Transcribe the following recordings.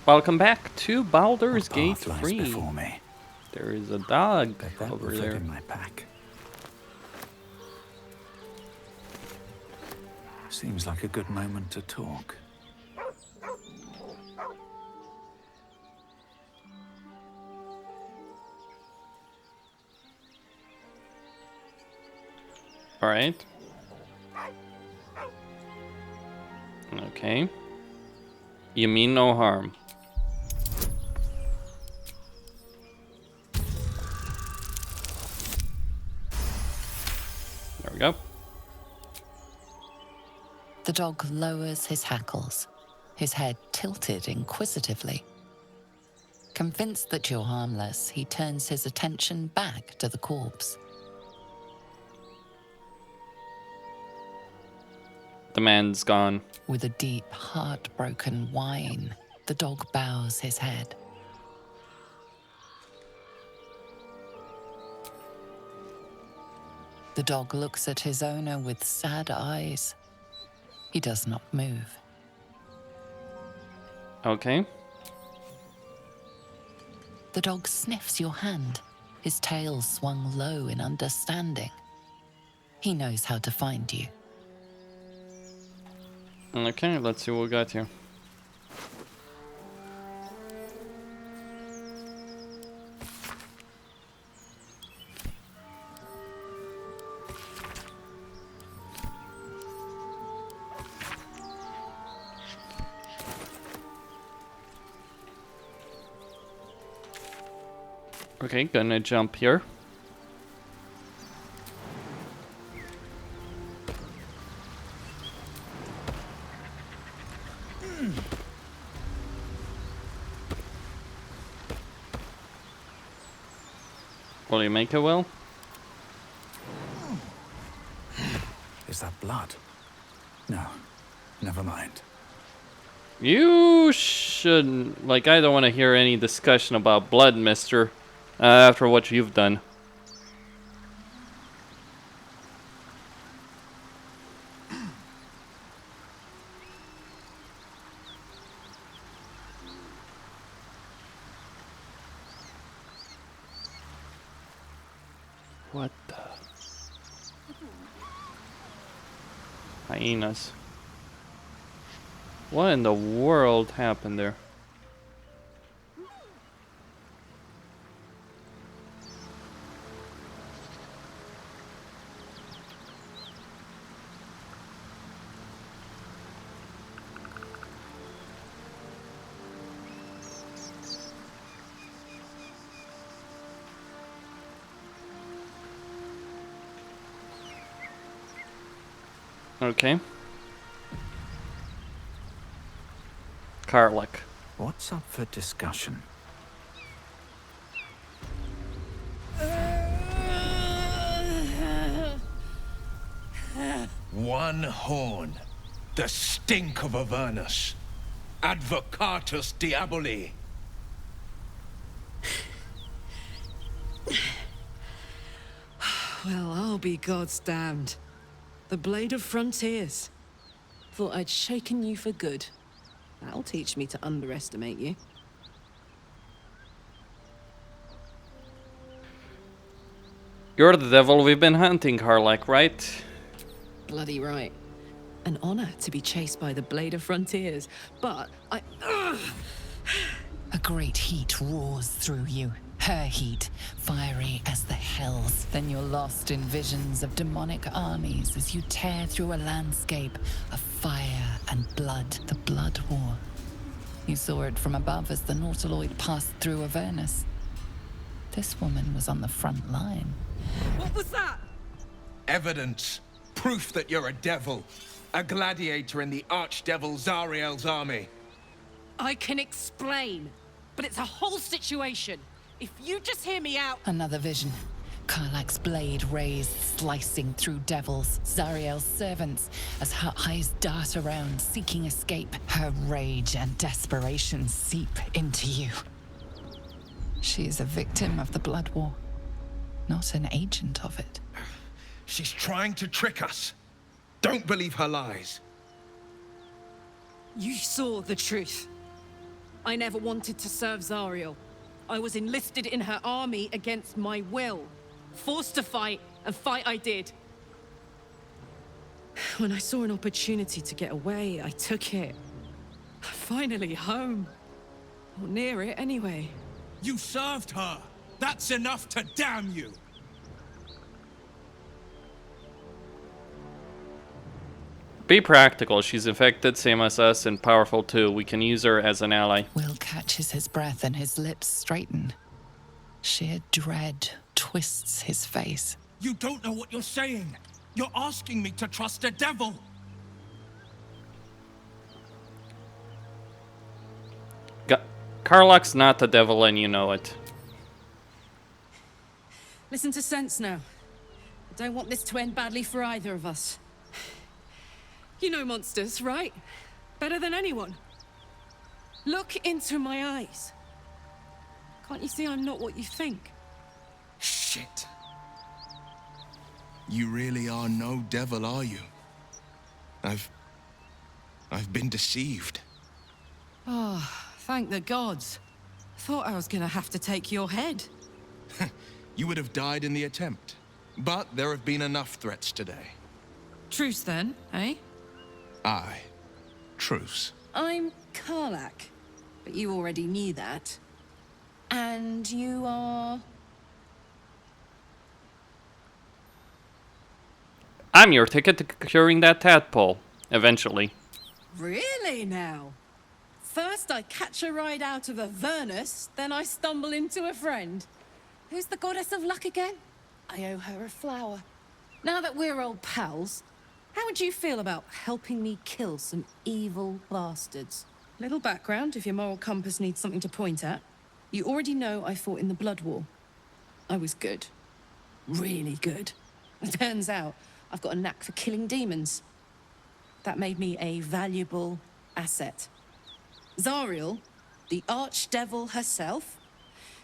Welcome back to Baldur's Gate Lies 3. before me. There is a dog Bet that over will fit there. in my pack. Seems like a good moment to talk. Alright. Okay. You mean no harm. There we go. The dog lowers his hackles, his head tilted inquisitively. Convinced that you're harmless, he turns his attention back to the corpse. The man's gone. With a deep, heartbroken whine, the dog bows his head. The dog looks at his owner with sad eyes. He does not move. Okay. The dog sniffs your hand, his tail swung low in understanding. He knows how to find you. Okay, let's see what we got here. Okay, gonna jump here. Will you make it, Will? Is that blood? No, never mind. You shouldn't. Like, I don't want to hear any discussion about blood, mister, after what you've done. What the? Hyenas. What in the world happened there? Okay. Karlach. What's up for discussion? One horn, the stink of Avernus, advocatus diaboli. Well, I'll be God's damned. The Blade of Frontiers. Thought I'd shaken you for good. That'll teach me to underestimate you. You're the devil we've been hunting, Karlach, right? Bloody right. An honor to be chased by the Blade of Frontiers, but I... A great heat roars through you. Her heat, fiery as the hells. Then you're lost in visions of demonic armies as you tear through a landscape of fire and blood. The Blood War. You saw it from above as the Nautiloid passed through Avernus. This woman was on the front line. What was that? Evidence, proof that you're a devil, a gladiator in the archdevil Zariel's army. I can explain, but it's a whole situation. If you just hear me out... Another vision. Karlach's blade raised, slicing through devils, Zariel's servants, as her eyes dart around, seeking escape. Her rage and desperation seep into you. She is a victim of the Blood War, not an agent of it. She's trying to trick us. Don't believe her lies. You saw the truth. I never wanted to serve Zariel. I was enlisted in her army against my will. Forced to fight, and fight I did. When I saw an opportunity to get away, I took it. Finally home. Or near it, anyway. You served her! That's enough to damn you! Be practical. She's infected, same as us, and powerful too. We can use her as an ally. Will catches his breath and his lips straighten. Sheer dread twists his face. You don't know what you're saying! You're asking me to trust a devil! Karlach's not the devil and you know it. Listen to sense now. I don't want this to end badly for either of us. You know monsters, right? Better than anyone. Look into my eyes. Can't you see I'm not what you think? Shit. You really are no devil, are you? I've been deceived. Oh, thank the gods. Thought I was gonna have to take your head. You would have died in the attempt. But there have been enough threats today. Truce then, eh? Aye. Truce. I'm Karlach, but you already knew that. And you are... I'm your ticket to curing that tadpole. Eventually. Really now? First I catch a ride out of Avernus, then I stumble into a friend. Who's the goddess of luck again? I owe her a flower. Now that we're old pals, how would you feel about helping me kill some evil bastards? Little background if your moral compass needs something to point at. You already know I fought in the Blood War. I was good. Really good. Turns out I've got a knack for killing demons. That made me a valuable asset. Zariel, the archdevil herself,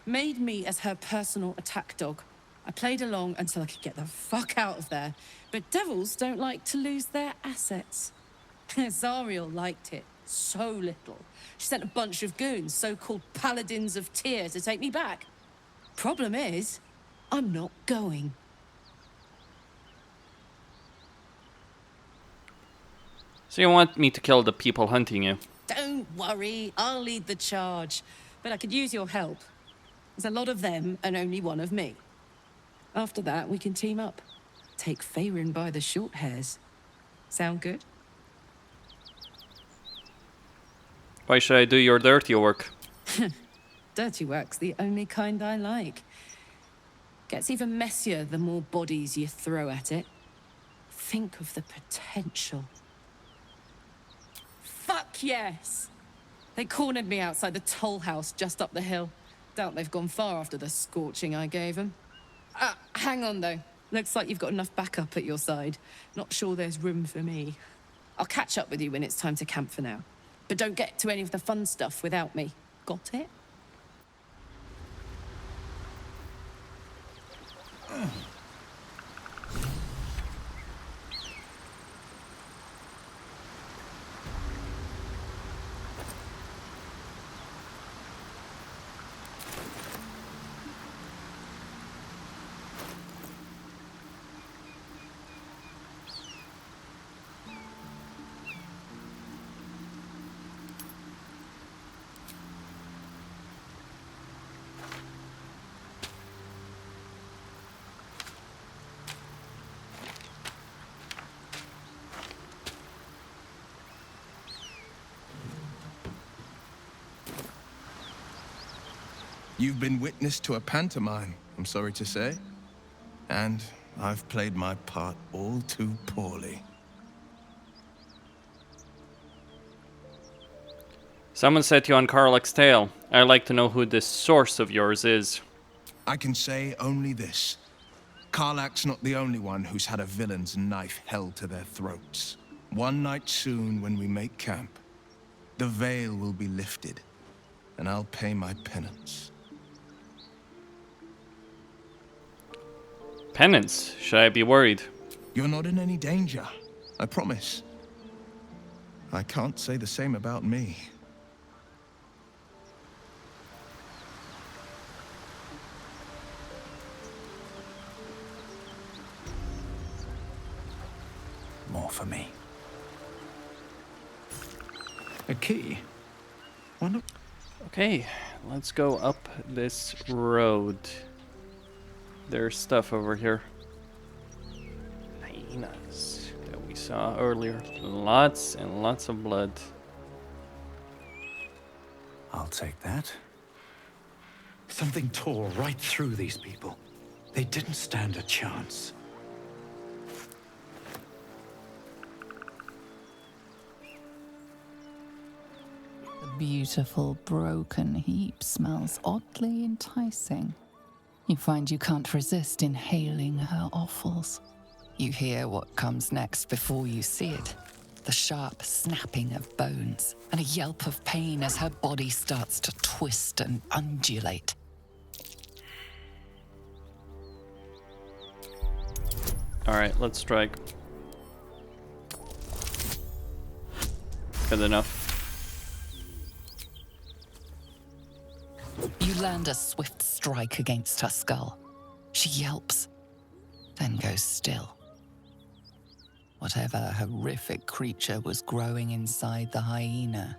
made me as her personal attack dog. I played along until I could get the fuck out of there. But devils don't like to lose their assets. Zariel liked it so little. She sent a bunch of goons, so-called paladins of Tyr, to take me back. Problem is, I'm not going. So you want me to kill the people hunting you? Don't worry, I'll lead the charge. But I could use your help. There's a lot of them and only one of me. After that, we can team up. Take Faerun by the short hairs. Sound good? Why should I do your dirty work? Dirty work's the only kind I like. Gets even messier the more bodies you throw at it. Think of the potential. Fuck yes! They cornered me outside the toll house just up the hill. Doubt they've gone far after the scorching I gave them. Hang on though. Looks like you've got enough backup at your side. Not sure there's room for me. I'll catch up with you when it's time to camp for now. But don't get to any of the fun stuff without me. Got it? You've been witness to a pantomime, I'm sorry to say. And I've played my part all too poorly. Someone set you on Karlach's tail. I'd like to know who this source of yours is. I can say only this. Karlach's not the only one who's had a villain's knife held to their throats. One night soon, when we make camp, the veil will be lifted, and I'll pay my penance. Penance? Should I be worried? You're not in any danger, I promise. I can't say the same about me. more for me. A key? One of... Okay, let's go up this road. There's stuff over here. Hyenas that we saw earlier. Lots and lots of blood. I'll take that. Something tore right through these people. They didn't stand a chance. The beautiful broken heap smells oddly enticing. You find you can't resist inhaling her offals. You hear what comes next before you see it. The sharp snapping of bones and a yelp of pain as her body starts to twist and undulate. Alright, let's strike. Good enough. You land a swift strike against her skull. She yelps, then goes still. Whatever horrific creature was growing inside the hyena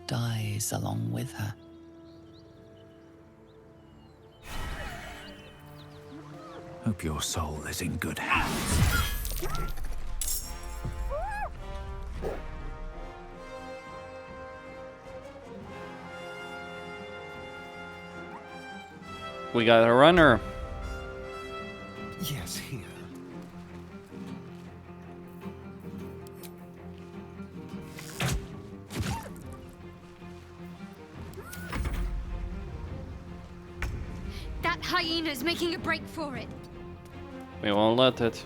dies along with her. Hope your soul is in good hands. We got a runner. Yes, here. That hyena's making a break for it. We won't let it.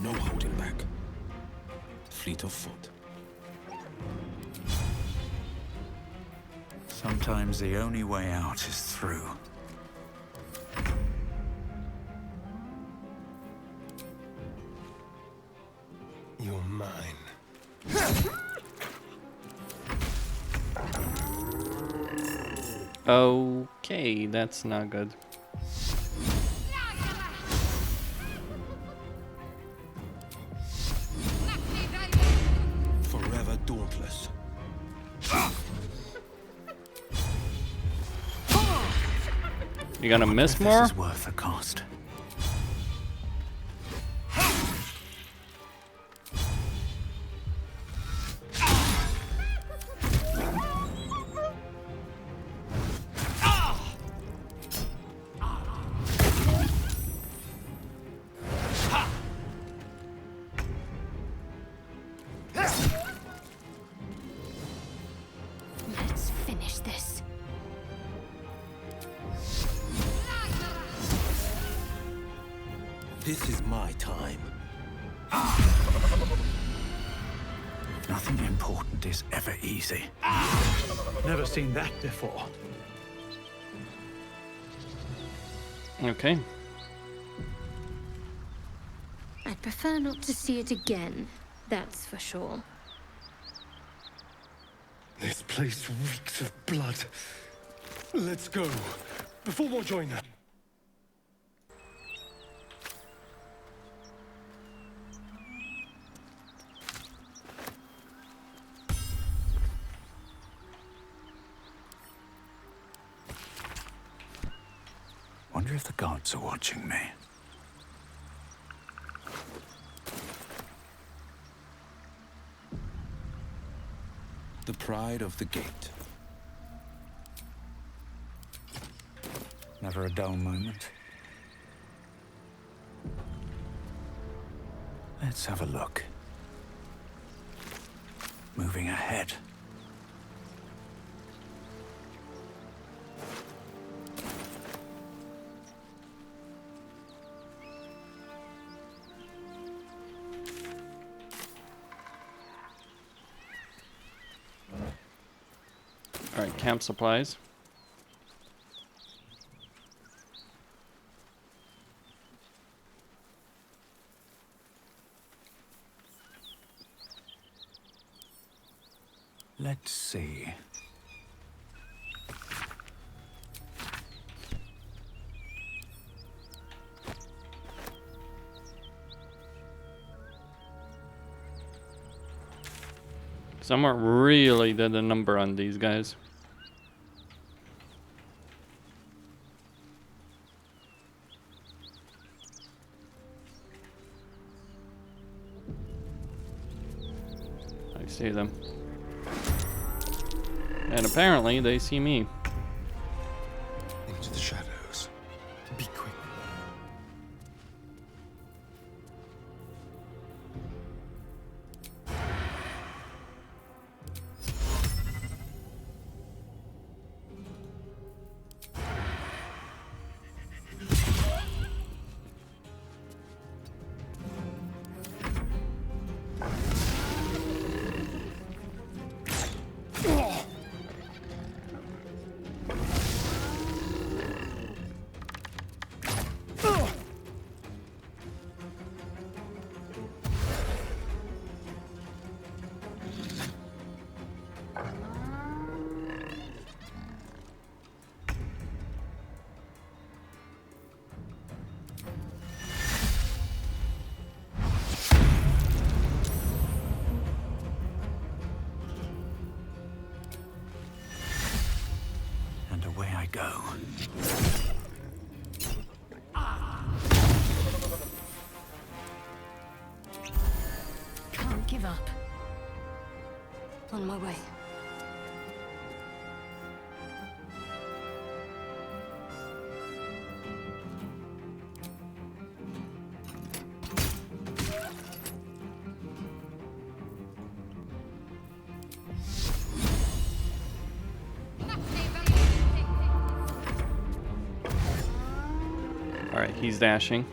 No holding back. Fleet of foot. Sometimes the only way out is through. You're mine. Okay, that's not good. Forever dauntless. You gonna miss This more? is worth a cost. Let's finish this. This is my time. Nothing important is ever easy. Never seen that before. Okay. I'd prefer not to see it again, that's for sure. This place reeks of blood. Let's go, before more join us. Wonder if the gods are watching me. The pride of the gate. Never a dull moment. Let's have a look. Moving ahead. Alright, camp supplies. Let's see. Someone really did a number on these guys. I see them. And apparently they see me. Into the shadows. Be quick. And away I go. Can't give up. On my way. Alright, he's dashing.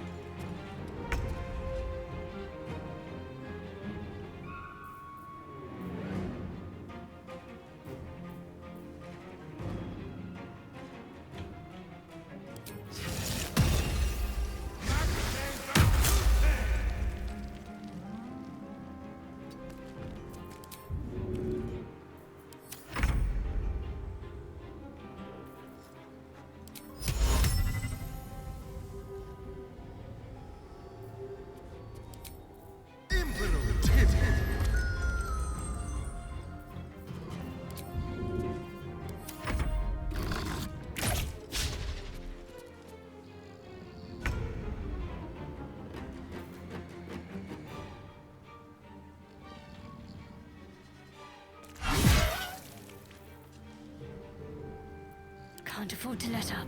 Can't afford to let up.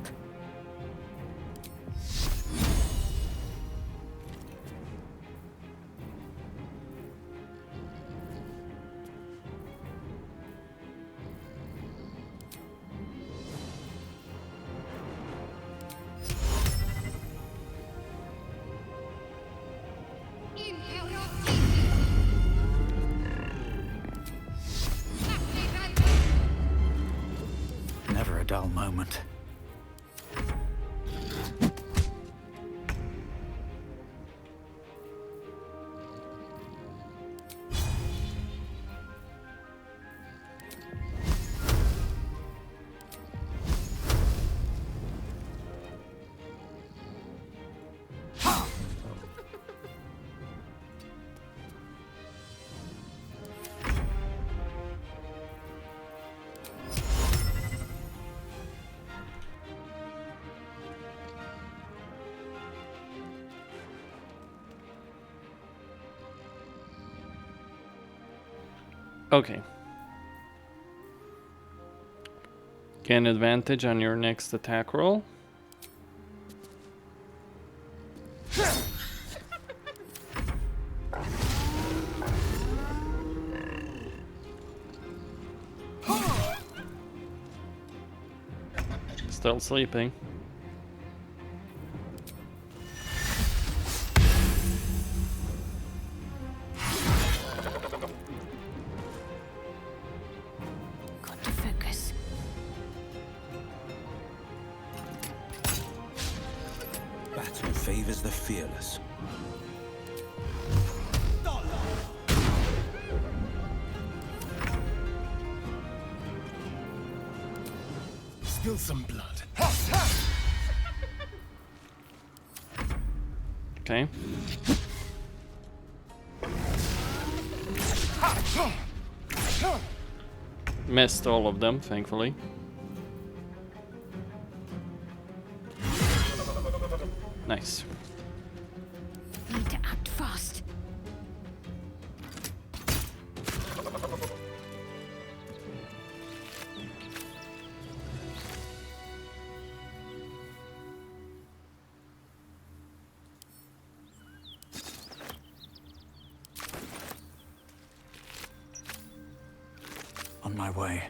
Never a dull moment. Okay. Gain advantage on your next attack roll. Still sleeping. Got to focus. Battle favors the fearless. Spill some blood. Okay. Missed all of them, thankfully. Nice. Need to act fast. On my way.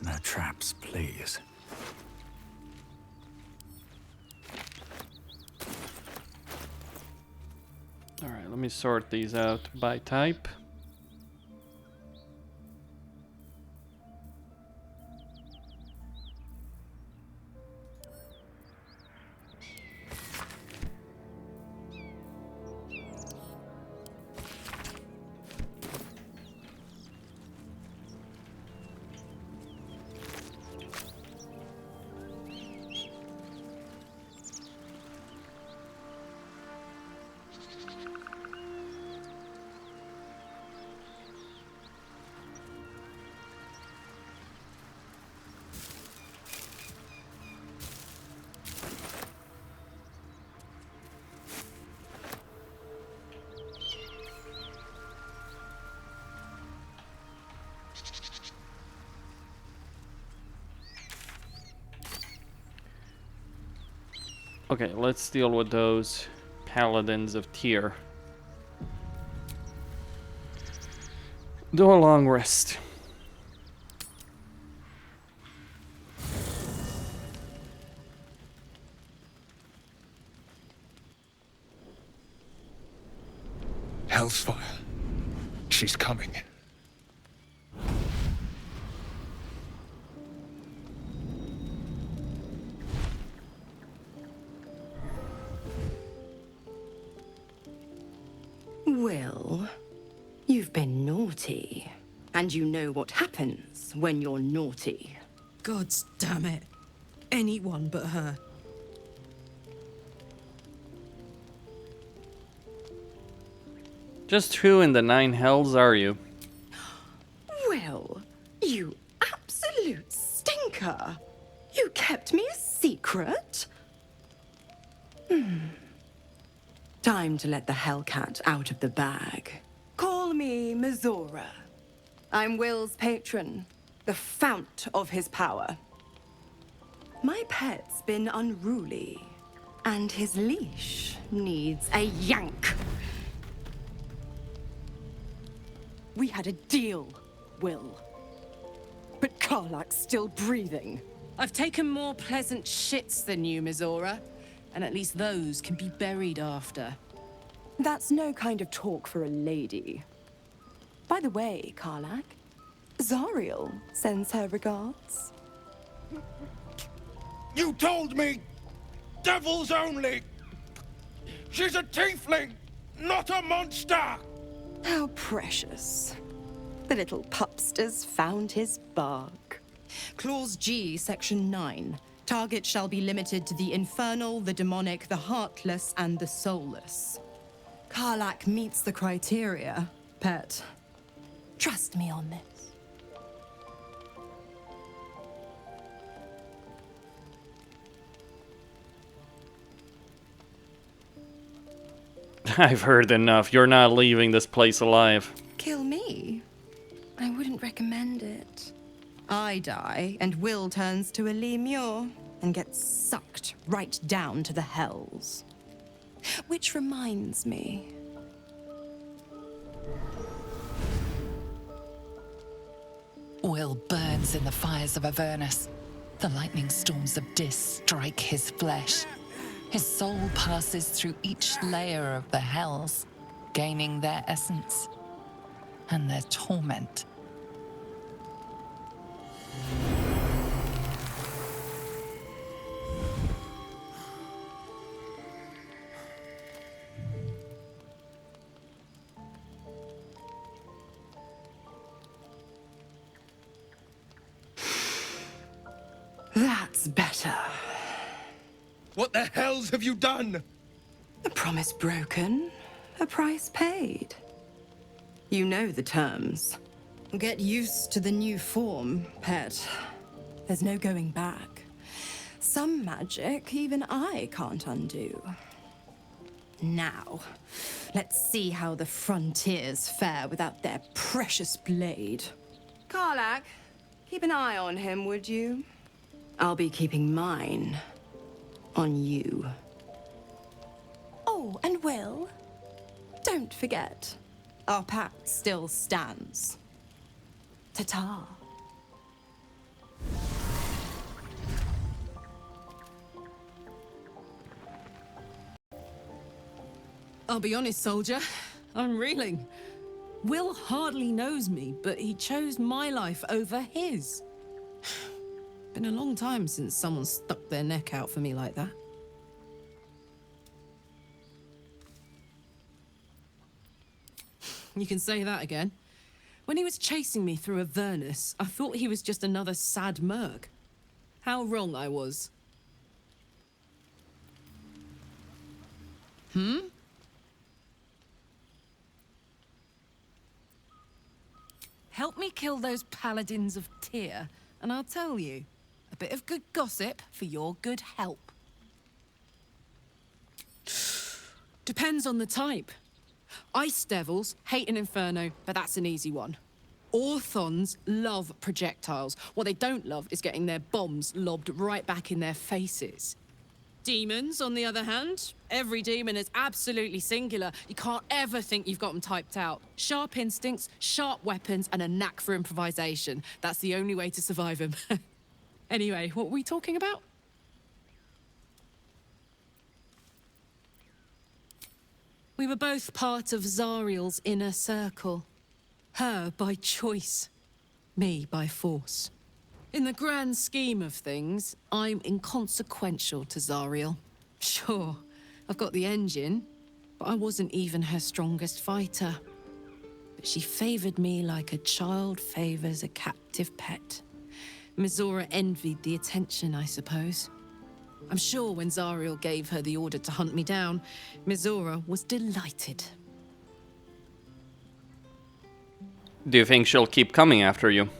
No traps, please. Alright, let me sort these out by type. Okay, let's deal with those paladins of Tyr. Do a long rest. Hellsfire. She's coming. Will, you've been naughty. And you know what happens when you're naughty. Gods damn it. Anyone but her. Just who in the nine hells are you? Will, you absolute stinker. You kept me a secret? Time to let the Hellcat out of the bag. Call me Mizora. I'm Will's patron, the fount of his power. My pet's been unruly, and his leash needs a yank. We had a deal, Will. But Karlach's still breathing. I've taken more pleasant shits than you, Mizora. And at least those can be buried after. That's no kind of talk for a lady. By the way, Karlach, Zariel sends her regards. You told me! Devils only! She's a tiefling, not a monster! How precious. The little pupster's found his bark. Clause G, Section 9. Target shall be limited to the infernal, the demonic, the heartless, and the soulless. Karlach meets the criteria, pet. Trust me on this. I've heard enough. You're not leaving this place alive. Kill me? I wouldn't recommend it. I die, and Will turns to a lemure and gets sucked right down to the hells. Which reminds me. Will burns in the fires of Avernus. The lightning storms of Dis strike his flesh. His soul passes through each layer of the hells, gaining their essence and their torment. That's better. What the hells have you done? A promise broken, a price paid. You know the terms. Get used to the new form, pet. There's no going back. Some magic even I can't undo. Now, let's see how the frontiers fare without their precious blade. Karlach, keep an eye on him, would you? I'll be keeping mine on you. Oh, and Will, don't forget, our pact still stands. Ta-ta. I'll be honest, soldier. I'm reeling. Will hardly knows me, but he chose my life over his. Been a long time since someone stuck their neck out for me like that. You can say that again. When he was chasing me through Avernus, I thought he was just another sad merc. How wrong I was. Help me kill those paladins of Tyr, and I'll tell you. A bit of good gossip for your good help. Depends on the type. Ice devils hate an inferno, but that's an easy one. Orthons love projectiles. What they don't love is getting their bombs lobbed right back in their faces. Demons, on the other hand, every demon is absolutely singular. You can't ever think you've got them typed out. Sharp instincts, sharp weapons, and a knack for improvisation. That's the only way to survive them. Anyway, what were we talking about? We were both part of Zariel's inner circle. Her by choice, me by force. In the grand scheme of things, I'm inconsequential to Zariel. Sure, I've got the engine, but I wasn't even her strongest fighter. But she favored me like a child favors a captive pet. Mizora envied the attention, I suppose. I'm sure when Zariel gave her the order to hunt me down, Mizora was delighted. Do you think she'll keep coming after you?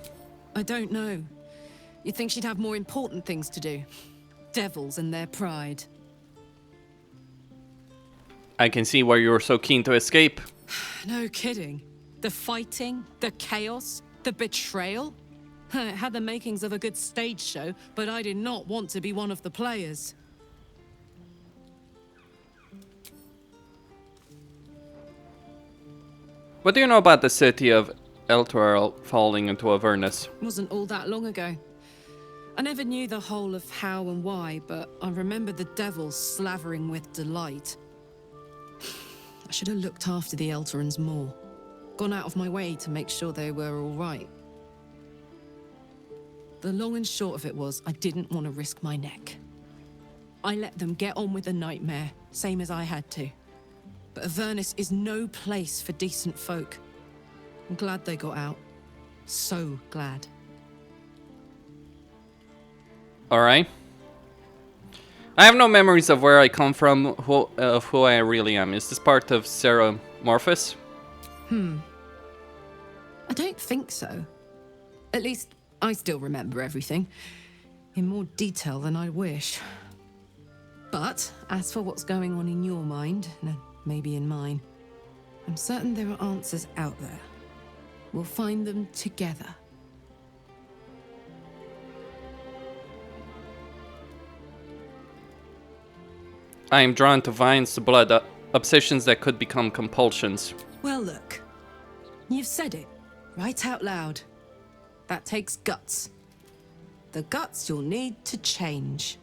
I don't know. You'd think she'd have more important things to do. Devils and their pride. I can see why you were so keen to escape. No kidding. The fighting, the chaos, the betrayal. It had the makings of a good stage show, but I did not want to be one of the players. What do you know about the city of Elturel falling into Avernus? Wasn't all that long ago. I never knew the whole of how and why, but I remember the devils slavering with delight. I should have looked after the Elturans more. Gone out of my way to make sure they were all right. The long and short of it was, I didn't want to risk my neck. I let them get on with the nightmare, same as I had to. But Avernus is no place for decent folk. I'm glad they got out. So glad. Alright. I have no memories of where I come from, of who I really am. Is this part of Ceremorphous? I don't think so. At least, I still remember everything. In more detail than I wish. But, as for what's going on in your mind, and maybe in mine, I'm certain there are answers out there. We'll find them together. I am drawn to vines, to blood, obsessions that could become compulsions. Well, look. You've said it, right out loud. That takes guts. The guts you'll need to change.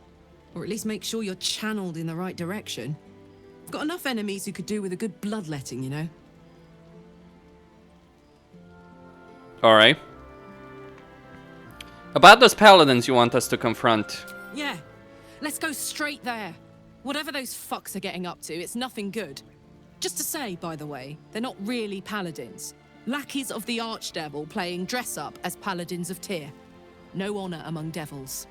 Or at least make sure you're channeled in the right direction. I've got enough enemies who could do with a good bloodletting, you know? Alright. About those paladins you want us to confront. Yeah, let's go straight there. Whatever those fucks are getting up to, it's nothing good. Just to say, by the way, they're not really paladins. Lackeys of the Archdevil playing dress-up as paladins of Tyr. No honor among devils.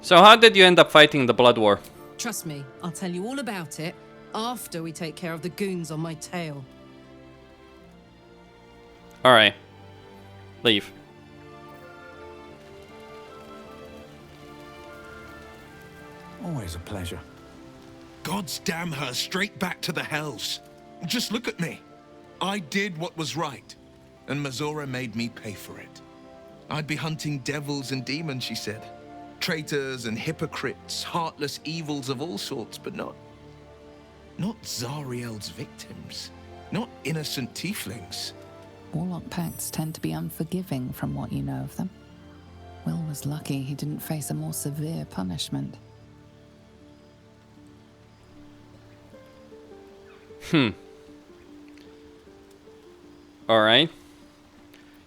So how did you end up fighting the Blood War? Trust me, I'll tell you all about it after we take care of the goons on my tail. Alright. Leave. Always a pleasure. God's damn her straight back to the hells. Just look at me. I did what was right, and Mizora made me pay for it. I'd be hunting devils and demons, she said. Traitors and hypocrites, heartless evils of all sorts, but not Zariel's victims. Not innocent tieflings. Warlock pacts tend to be unforgiving from what you know of them. Will was lucky he didn't face a more severe punishment. Alright.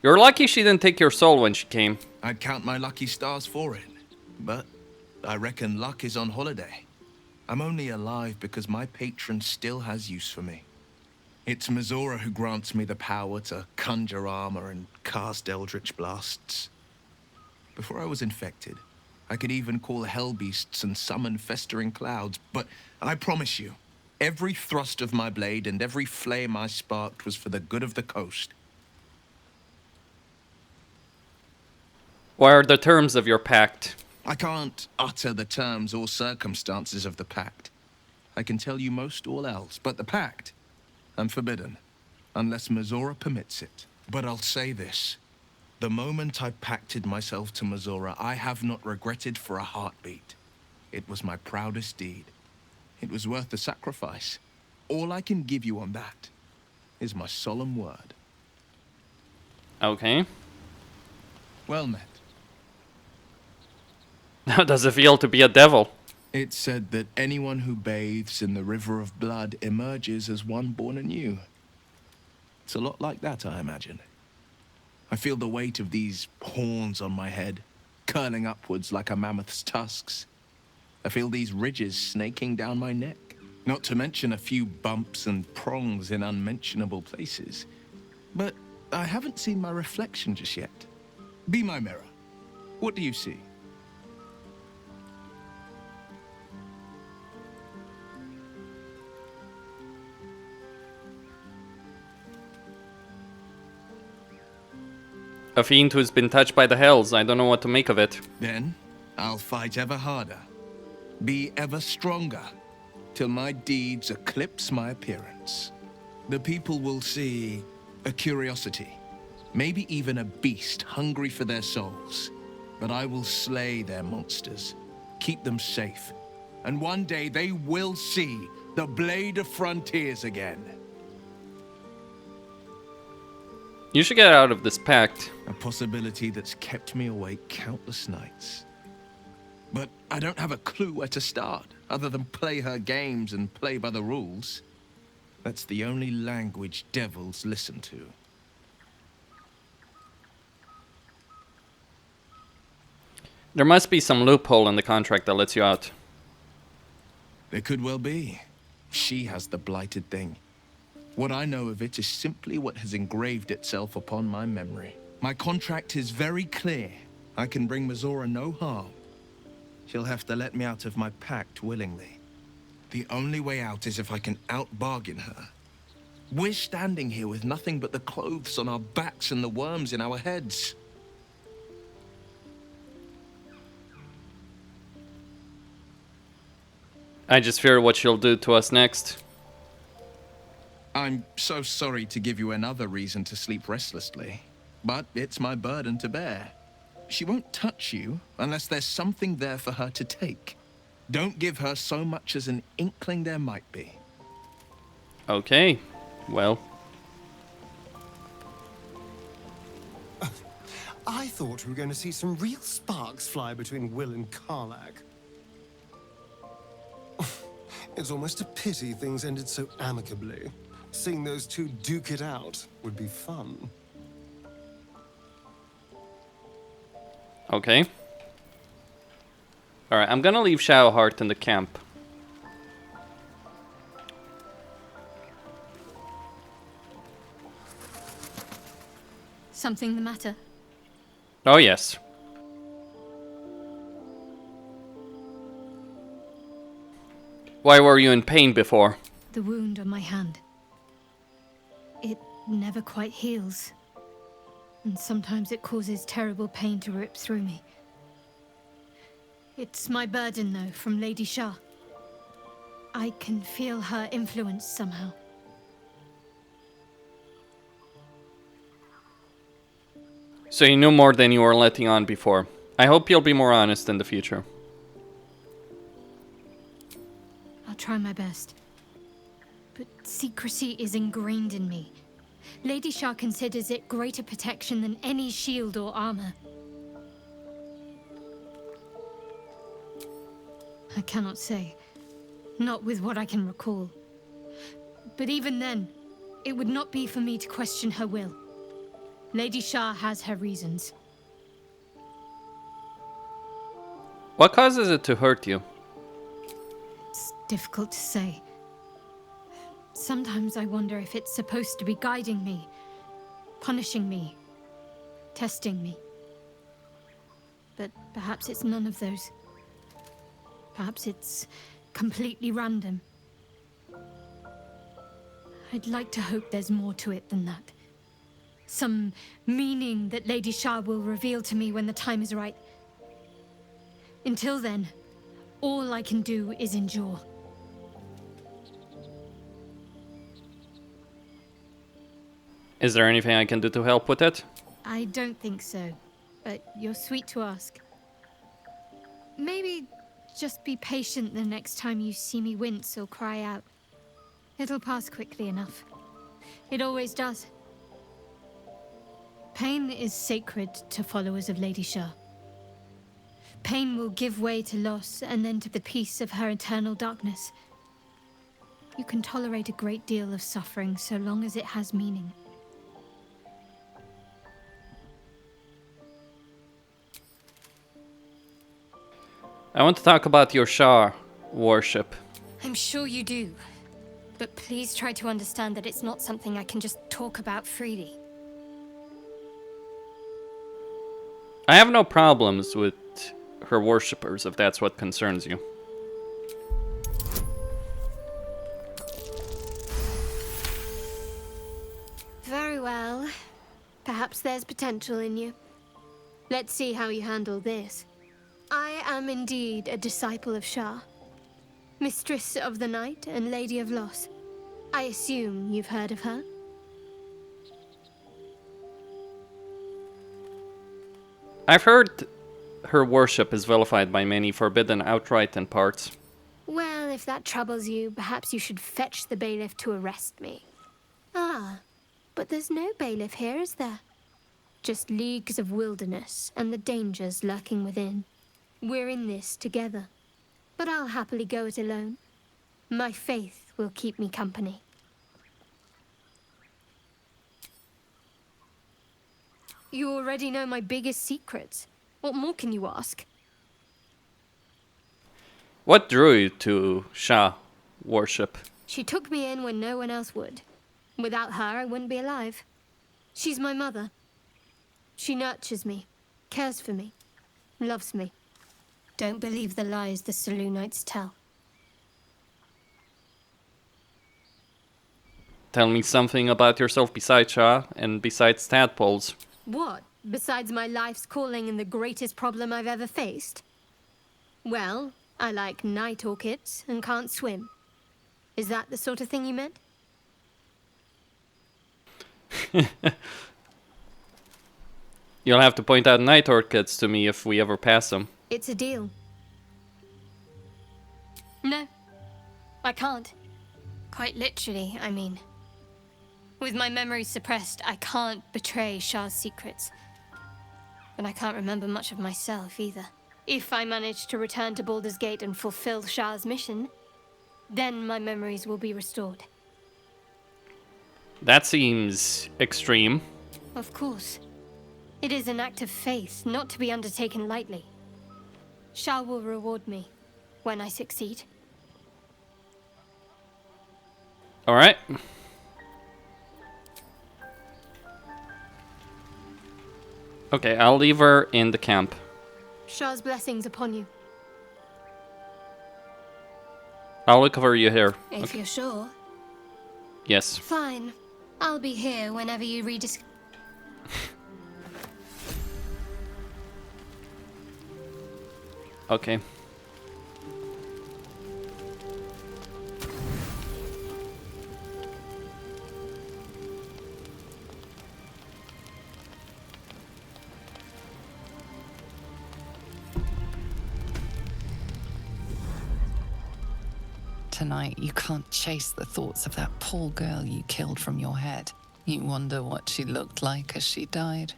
You're lucky she didn't take your soul when she came. I'd count my lucky stars for it, but I reckon luck is on holiday. I'm only alive because my patron still has use for me. It's Mizora who grants me the power to conjure armor and cast eldritch blasts. Before I was infected, I could even call hell beasts and summon festering clouds, but I promise you, every thrust of my blade and every flame I sparked was for the good of the coast. What are the terms of your pact? I can't utter the terms or circumstances of the pact. I can tell you most all else, but the pact, I'm forbidden, unless Mizora permits it. But I'll say this. The moment I pacted myself to Mizora, I have not regretted for a heartbeat. It was my proudest deed. It was worth the sacrifice. All I can give you on that is my solemn word. Okay. Well met. How does it feel to be a devil? It's said that anyone who bathes in the river of blood emerges as one born anew. It's a lot like that, I imagine. I feel the weight of these horns on my head, curling upwards like a mammoth's tusks. I feel these ridges snaking down my neck, not to mention a few bumps and prongs in unmentionable places. But I haven't seen my reflection just yet. Be my mirror. What do you see? A fiend who's been touched by the hells. I don't know what to make of it. Then, I'll fight ever harder, be ever stronger, till my deeds eclipse my appearance. The people will see a curiosity, maybe even a beast hungry for their souls. But I will slay their monsters, keep them safe, and one day they will see the Blade of Frontiers again. You should get out of this pact. A possibility that's kept me awake countless nights. But I don't have a clue where to start, other than play her games and play by the rules. That's the only language devils listen to. There must be some loophole in the contract that lets you out. There could well be. She has the blighted thing. What I know of it is simply what has engraved itself upon my memory. My contract is very clear. I can bring Mizora no harm. She'll have to let me out of my pact willingly. The only way out is if I can out-bargain her. We're standing here with nothing but the clothes on our backs and the worms in our heads. I just fear what she'll do to us next. I'm so sorry to give you another reason to sleep restlessly, but it's my burden to bear. She won't touch you unless there's something there for her to take. Don't give her so much as an inkling there might be. Okay, well. I thought we were going to see some real sparks fly between Will and Karlach. It's almost a pity things ended so amicably. Seeing those two duke it out would be fun. Okay. Alright, I'm gonna leave Shadowheart in the camp. Something the matter? Oh yes. Why were you in pain before? The wound on my hand. It never quite heals. And sometimes it causes terrible pain to rip through me. It's my burden, though, from Lady Shah. I can feel her influence somehow. So you knew more than you were letting on before. I hope you'll be more honest in the future. I'll try my best. But secrecy is ingrained in me. Lady Shah considers it greater protection than any shield or armor. I cannot say. Not with what I can recall. But even then, it would not be for me to question her will. Lady Shah has her reasons. What causes it to hurt you? It's difficult to say. Sometimes I wonder if it's supposed to be guiding me, punishing me, testing me. But perhaps it's none of those. Perhaps it's completely random. I'd like to hope there's more to it than that. Some meaning that Lady Shah will reveal to me when the time is right. Until then, all I can do is endure. Is there anything I can do to help with it? I don't think so, but you're sweet to ask. Maybe just be patient the next time you see me wince or cry out. It'll pass quickly enough. It always does. Pain is sacred to followers of Lady Shah. Pain will give way to loss and then to the peace of her eternal darkness. You can tolerate a great deal of suffering so long as it has meaning. I want to talk about your Shah worship. I'm sure you do. But please try to understand that it's not something I can just talk about freely. I have no problems with her worshippers, if that's what concerns you. Very well. Perhaps there's potential in you. Let's see how you handle this. I am indeed a disciple of Shah. Mistress of the Night and Lady of Loss. I assume you've heard of her? I've heard her worship is vilified by many, forbidden outright in parts. Well, if that troubles you, perhaps you should fetch the bailiff to arrest me. Ah, but there's no bailiff here, is there? Just leagues of wilderness and the dangers lurking within. We're in this together. But I'll happily go it alone. My faith will keep me company. You already know my biggest secrets. What more can you ask? What drew you to Shah worship? She took me in when no one else would. Without her, I wouldn't be alive. She's my mother. She nurtures me, cares for me, loves me. Don't believe the lies the Selûnites tell. Tell me something about yourself besides Shah and besides tadpoles. What? Besides my life's calling and the greatest problem I've ever faced? Well, I like night orchids and can't swim. Is that the sort of thing you meant? You'll have to point out night orchids to me if we ever pass them. It's a deal. No, I can't. Quite literally, I mean. With my memory suppressed, I can't betray Shah's secrets. But I can't remember much of myself either. If I manage to return to Baldur's Gate and fulfill Shah's mission, then my memories will be restored. That seems extreme. Of course. It is an act of faith, not to be undertaken lightly. Shah will reward me when I succeed. All right. Okay, I'll leave her in the camp. Shah's blessings upon you. I'll look over you here. If you're sure. Yes. Fine. I'll be here whenever you rediscover. Okay. Tonight, you can't chase the thoughts of that poor girl you killed from your head. You wonder what she looked like as she died.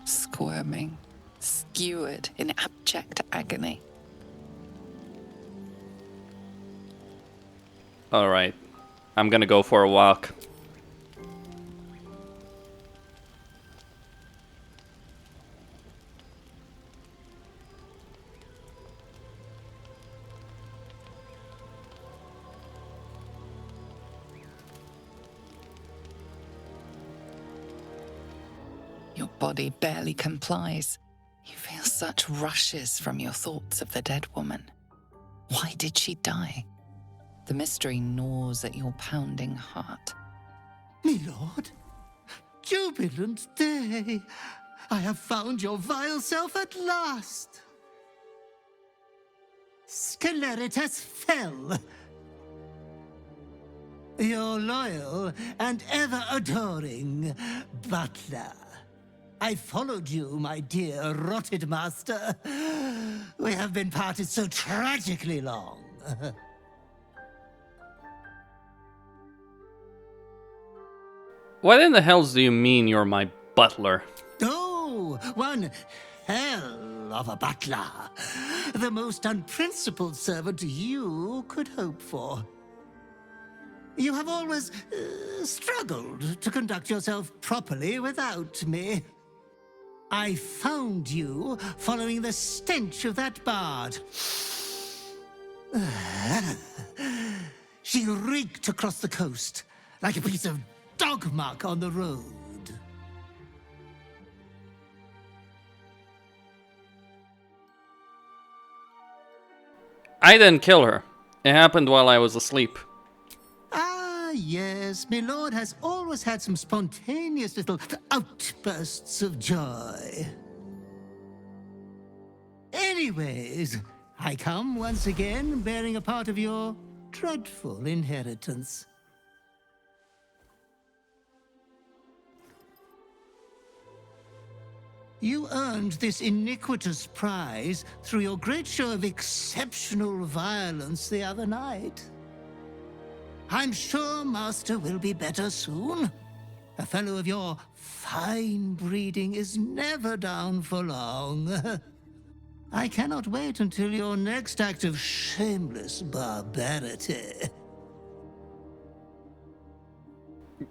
Squirming, skewered in abject agony. Alright. I'm gonna go for a walk. Your body barely complies. You feel such rushes from your thoughts of the dead woman. Why did she die? The mystery gnaws at your pounding heart. Me lord, jubilant day. I have found your vile self at last. Sceleritas fell. Your loyal and ever-adoring butler. I followed you, my dear rotted master. We have been parted so tragically long. What in the hells do you mean you're my butler? Oh, one hell of a butler. The most unprincipled servant you could hope for. You have always struggled to conduct yourself properly without me. I found you following the stench of that bard. She reeked across the coast like a piece of dog muck on the road. I didn't kill her. It happened while I was asleep. Ah, yes, my lord has always had some spontaneous little outbursts of joy. Anyways, I come once again bearing a part of your dreadful inheritance. You earned this iniquitous prize through your great show of exceptional violence the other night. I'm sure Master will be better soon. A fellow of your fine breeding is never down for long. I cannot wait until your next act of shameless barbarity.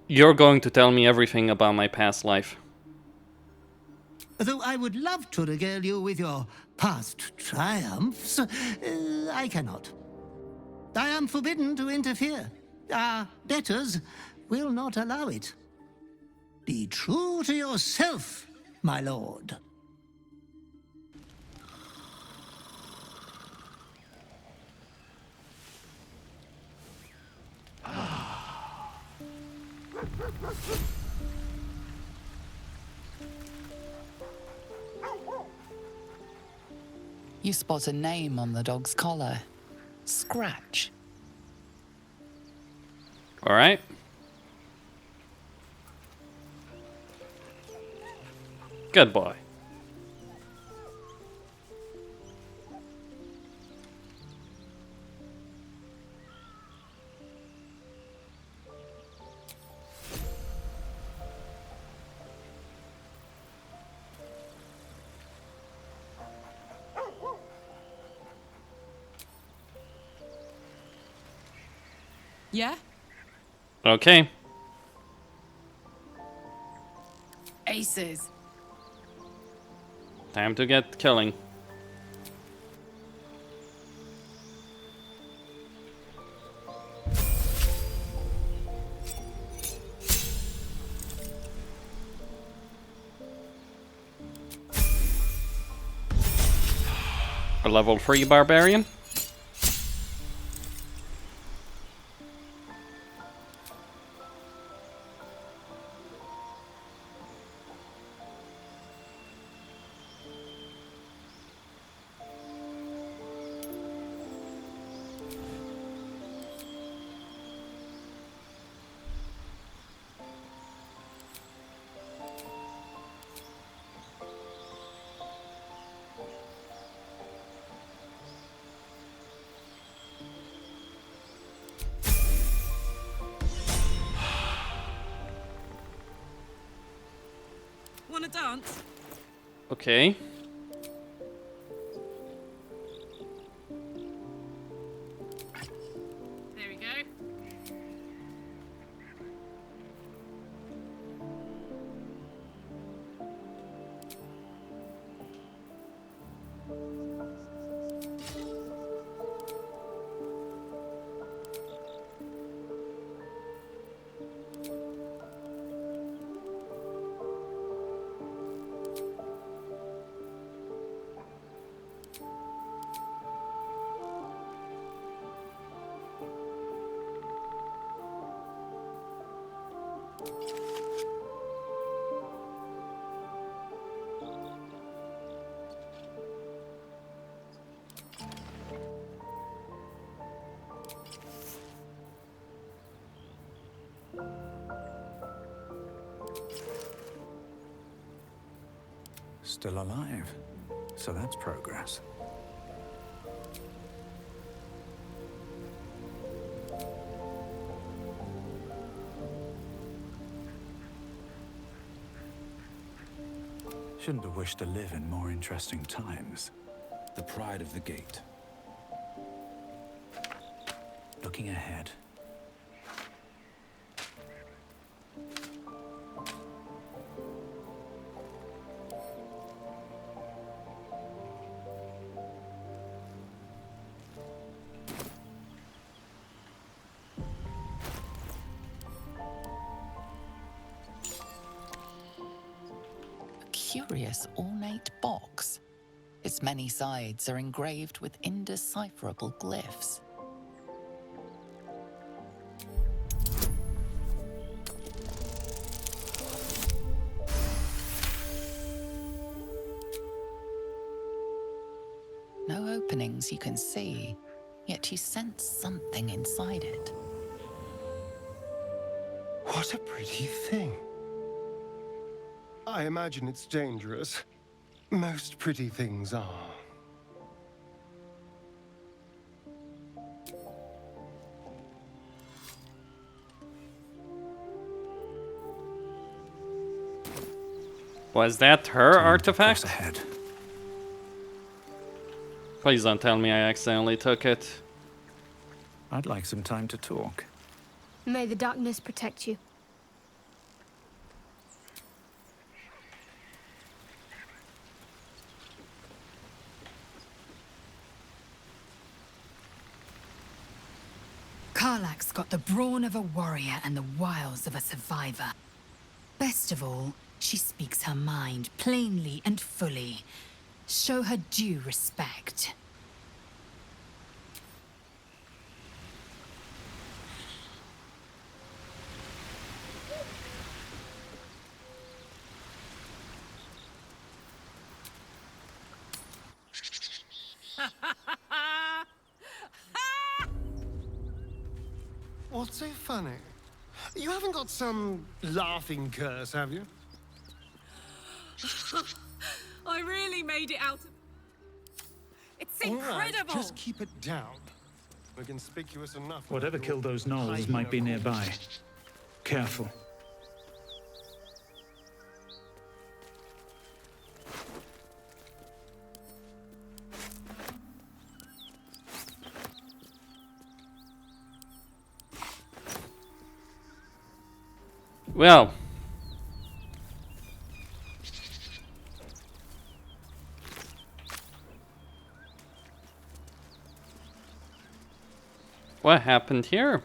You're going to tell me everything about my past life. Though I would love to regale you with your past triumphs, I cannot. I am forbidden to interfere. Our betters will not allow it. Be true to yourself, my lord. You spot a name on the dog's collar. Scratch. Alright. Good boy. Yeah? Okay. Aces. Time to get killing. A level 3 barbarian. want to dance? Okay. There we go. Still alive. So that's progress. Shouldn't have wished to live in more interesting times. The pride of the gate. Looking ahead. Curious ornate box. Its many sides are engraved with indecipherable glyphs. No openings you can see, yet you sense something inside it. What a pretty thing. I imagine it's dangerous. Most pretty things are. Was that her artifact? Ahead. Please don't tell me I accidentally took it. I'd like some time to talk. May the darkness protect you. Karlach's got the brawn of a warrior and the wiles of a survivor. Best of all, she speaks her mind plainly and fully. Show her due respect. What's so funny? You haven't got some laughing curse, have you? I really made it out of... It's All right, incredible! just keep it down. We're conspicuous enough. Whatever killed those gnolls might be nearby. Careful. Well. What happened here?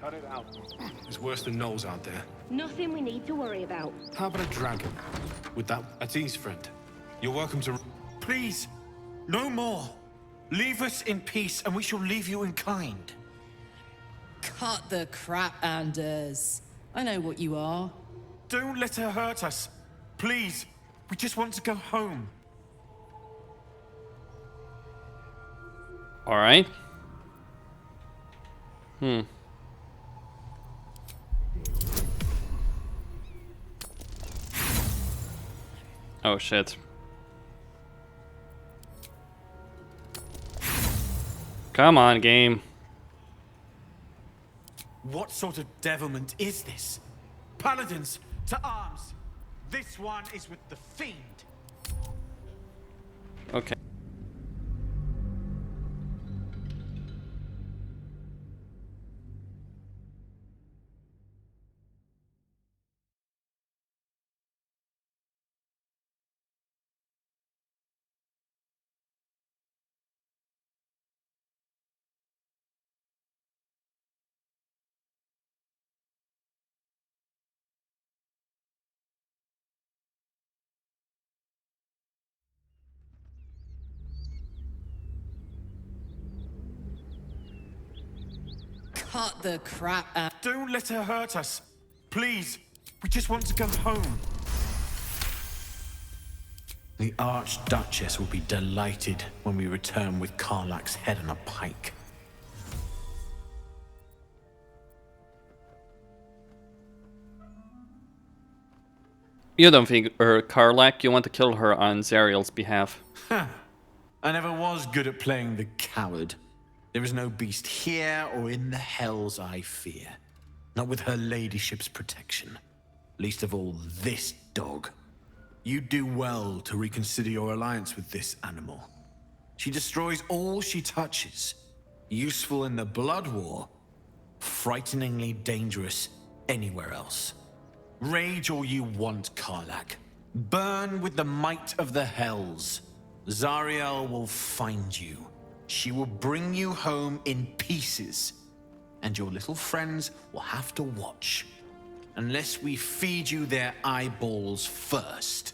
Cut it out. It's worse than gnolls out there. Nothing we need to worry about. How about a dragon? With that Atti's friend? You're welcome to... Please, no more. Leave us in peace and we shall leave you in kind. Cut the crap, Anders. I know what you are. Don't let her hurt us. Please, we just want to go home. All right. Oh shit. Come on, game. What sort of devilment is this? Paladins, to arms! This one is with the fiend. Okay. Cut the crap out. Don't let her hurt us. Please. We just want to go home. The Archduchess will be delighted when we return with Karlach's head on a pike. You don't think Karlach, you want to kill her on Zariel's behalf. Huh. I never was good at playing the coward. There is no beast here or in the hells I fear. Not with her ladyship's protection. Least of all this dog. You do well to reconsider your alliance with this animal. She destroys all she touches. Useful in the blood war. Frighteningly dangerous anywhere else. Rage all you want, Karlach. Burn with the might of the hells. Zariel will find you. She will bring you home in pieces. And your little friends will have to watch. Unless we feed you their eyeballs first.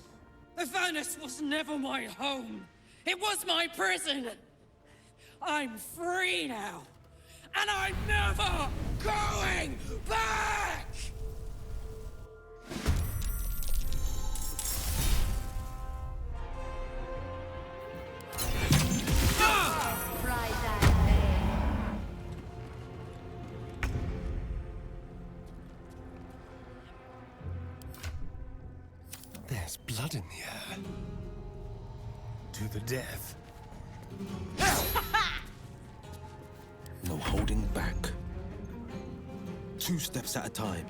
The furnace was never my home. It was my prison. I'm free now. And I'm never going back! There's blood in the air. To the death. No holding back. 2 steps at a time.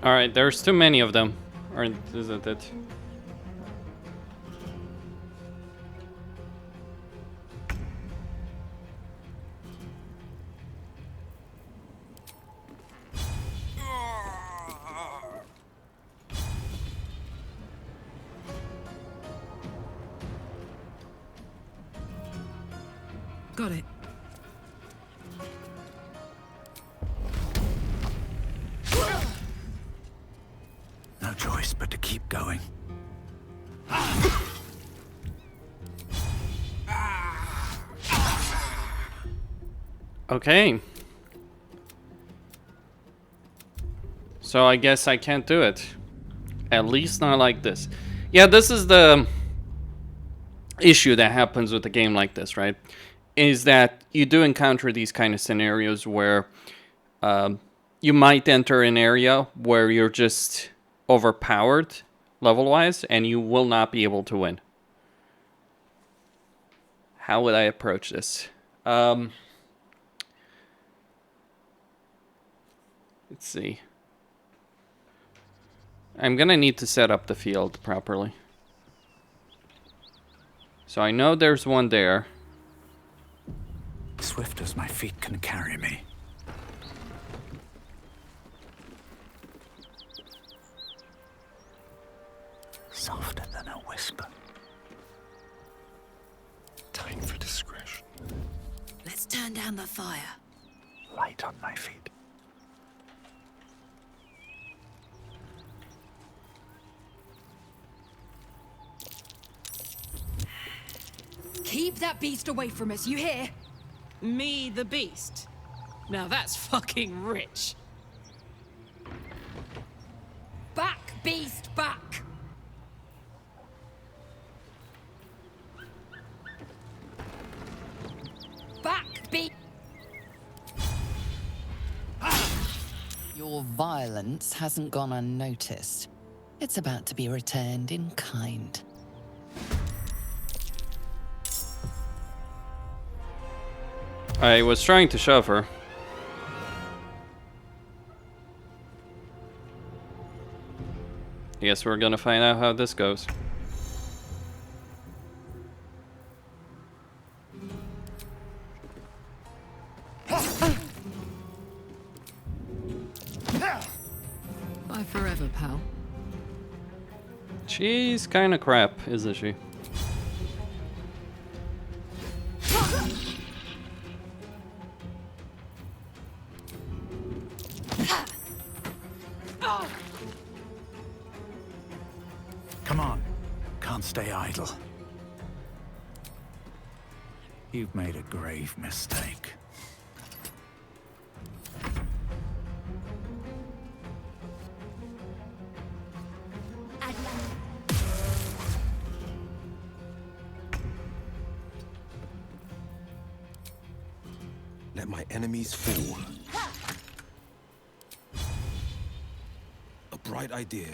Alright, there's too many of them. Or isn't it? Got it. No choice but to keep going. Okay. So I guess I can't do it. At least not like this. Yeah, this is the issue that happens with a game like this, right? Is that you do encounter these kind of scenarios where you might enter an area where you're just overpowered level-wise and you will not be able to win. How would I approach this? Let's see. I'm gonna need to set up the field properly. So I know there's one there. Swift as my feet can carry me. Softer than a whisper. Time for discretion. Let's turn down the fire. Light on my feet. Keep Keep that beast away from us, you hear? Me, the beast. Now that's fucking rich. Back, beast, back! Back, beast! Your violence hasn't gone unnoticed. It's about to be returned in kind. I was trying to shove her. I guess we're gonna find out how this goes. Bye forever, pal. She's kinda crap, isn't she? Come on. Can't stay idle. You've made a grave mistake. Let my enemies fall. A bright idea.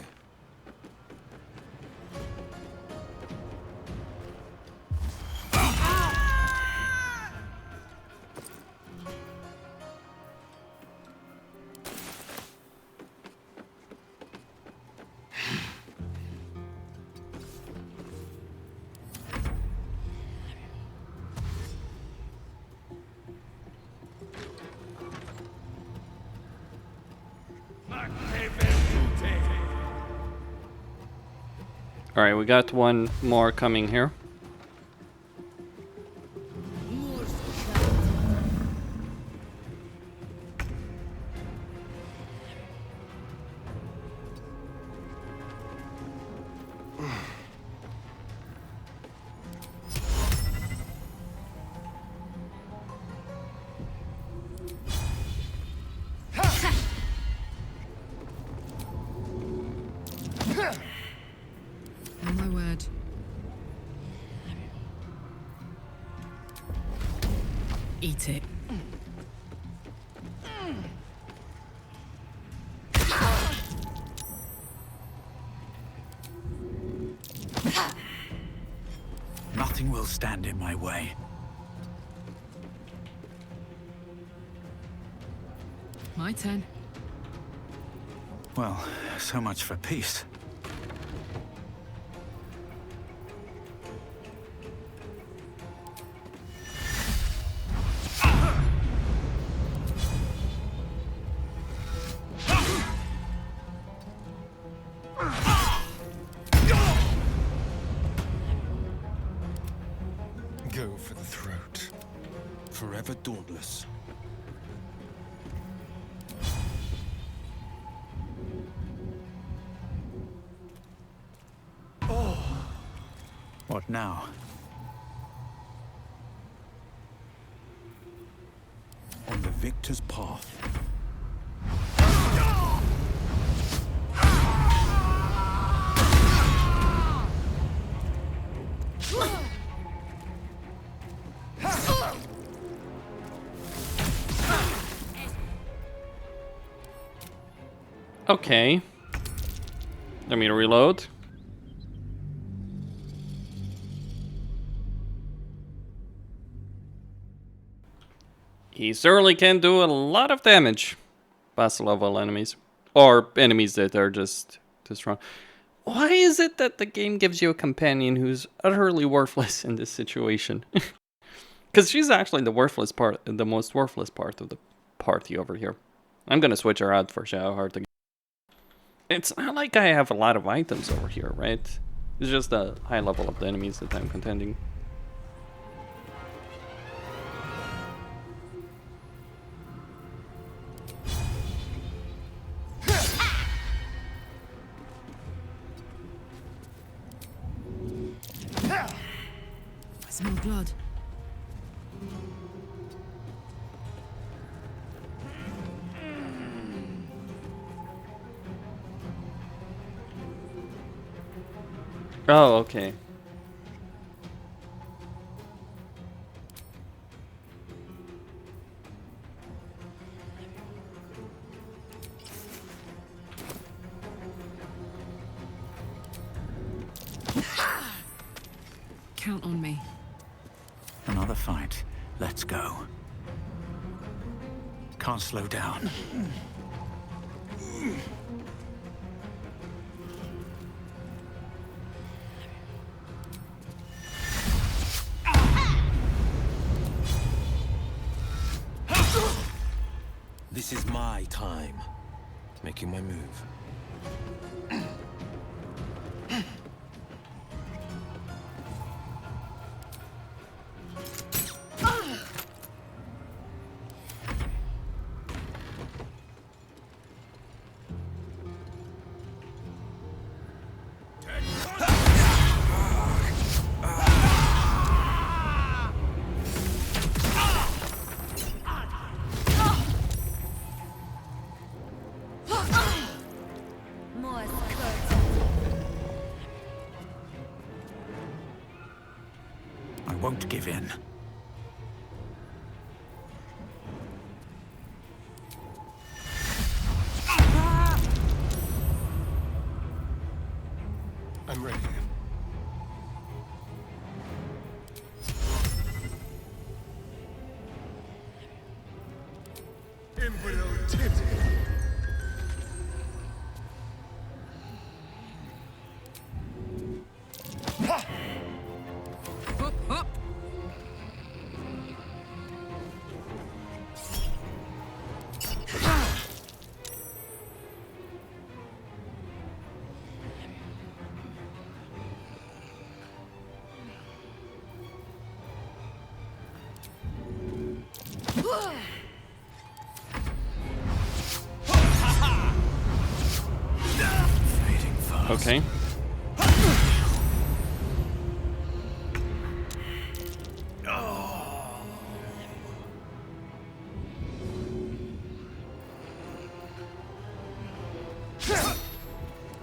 Alright, we got one more coming here. On my word. Eat it. Nothing will stand in my way. My turn. Well, so much for peace. Go for the throat. Forever dauntless. What now? On the victor's path. Okay. Let me reload. He certainly can do a lot of damage. Boss level enemies. Or enemies that are just too strong. Why is it that the game gives you a companion who's utterly worthless in this situation? Because she's actually the worthless part, the most worthless part of the party over here. I'm gonna switch her out for Shadowheart again. It's not like I have a lot of items over here, right? It's just the high level of the enemies that I'm contending. I smell blood. Oh, okay. Count on me. Another fight. Let's go. Can't slow down. This is my time. Making my move. I won't give in. I'm ready. Embryo titty. Hop, hop. Okay.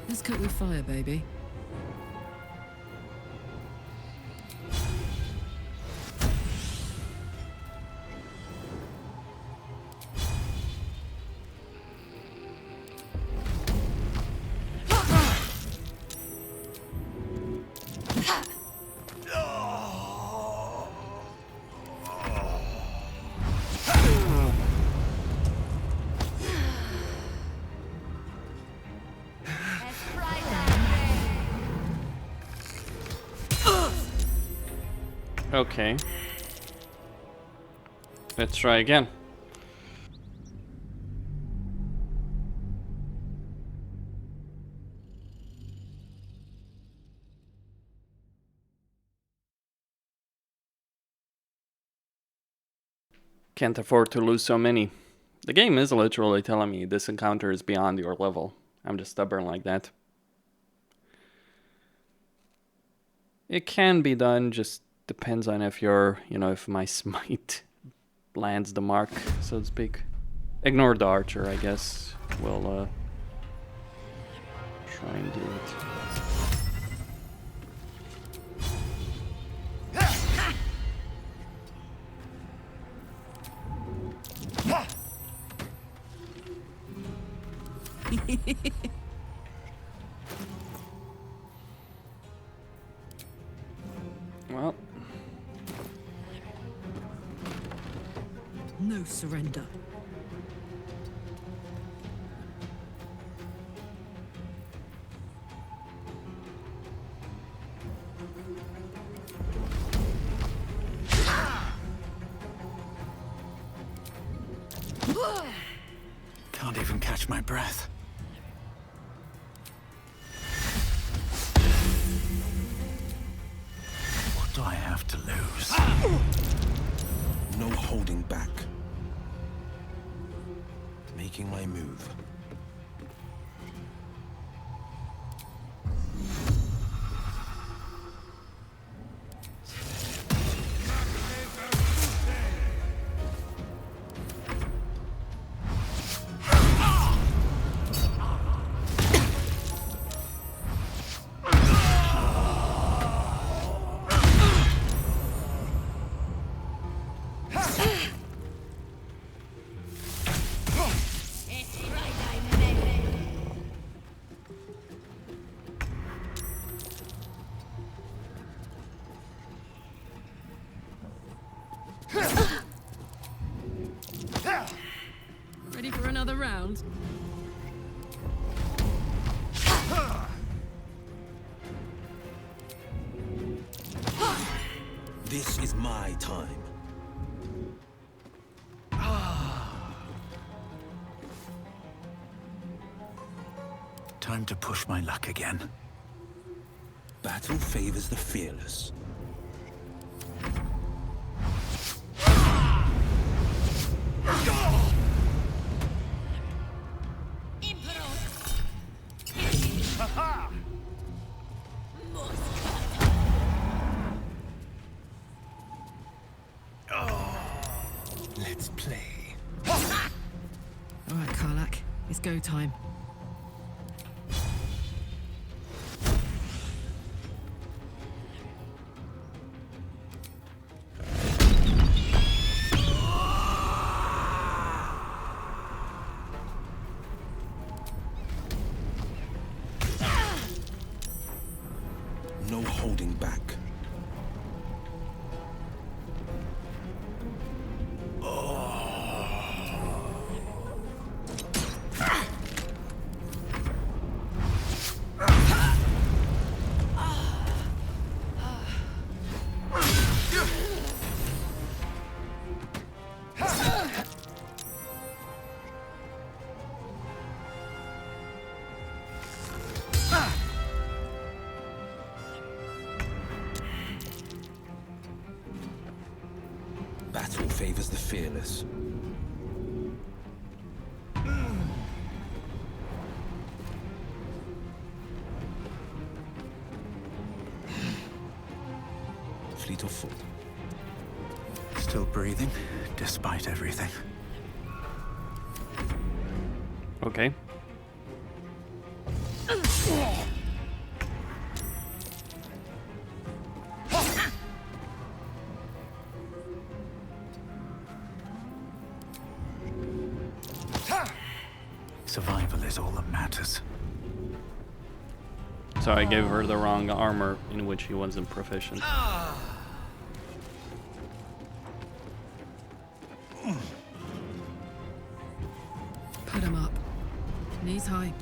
Let's cook with fire, baby. Okay. Let's try again. Can't afford to lose so many. The game is literally telling me this encounter is beyond your level. I'm just stubborn like that. It can be done, just depends on if you're, if my smite lands the mark, so to speak. Ignore the archer, I guess. We'll try and do it. Well. No surrender. Can't even catch my breath. What do I have to lose? No holding back. Making my move. another round? This is my time. Time to push my luck again. Battle favors the fearless. Let's play. All right, Karlach, it's go time. No holding back. Battle favors the fearless. Fleet of foot. Still breathing, despite everything. Okay. Survival is all that matters. So I gave her the wrong armor in which he wasn't proficient. Put him up. Knees high.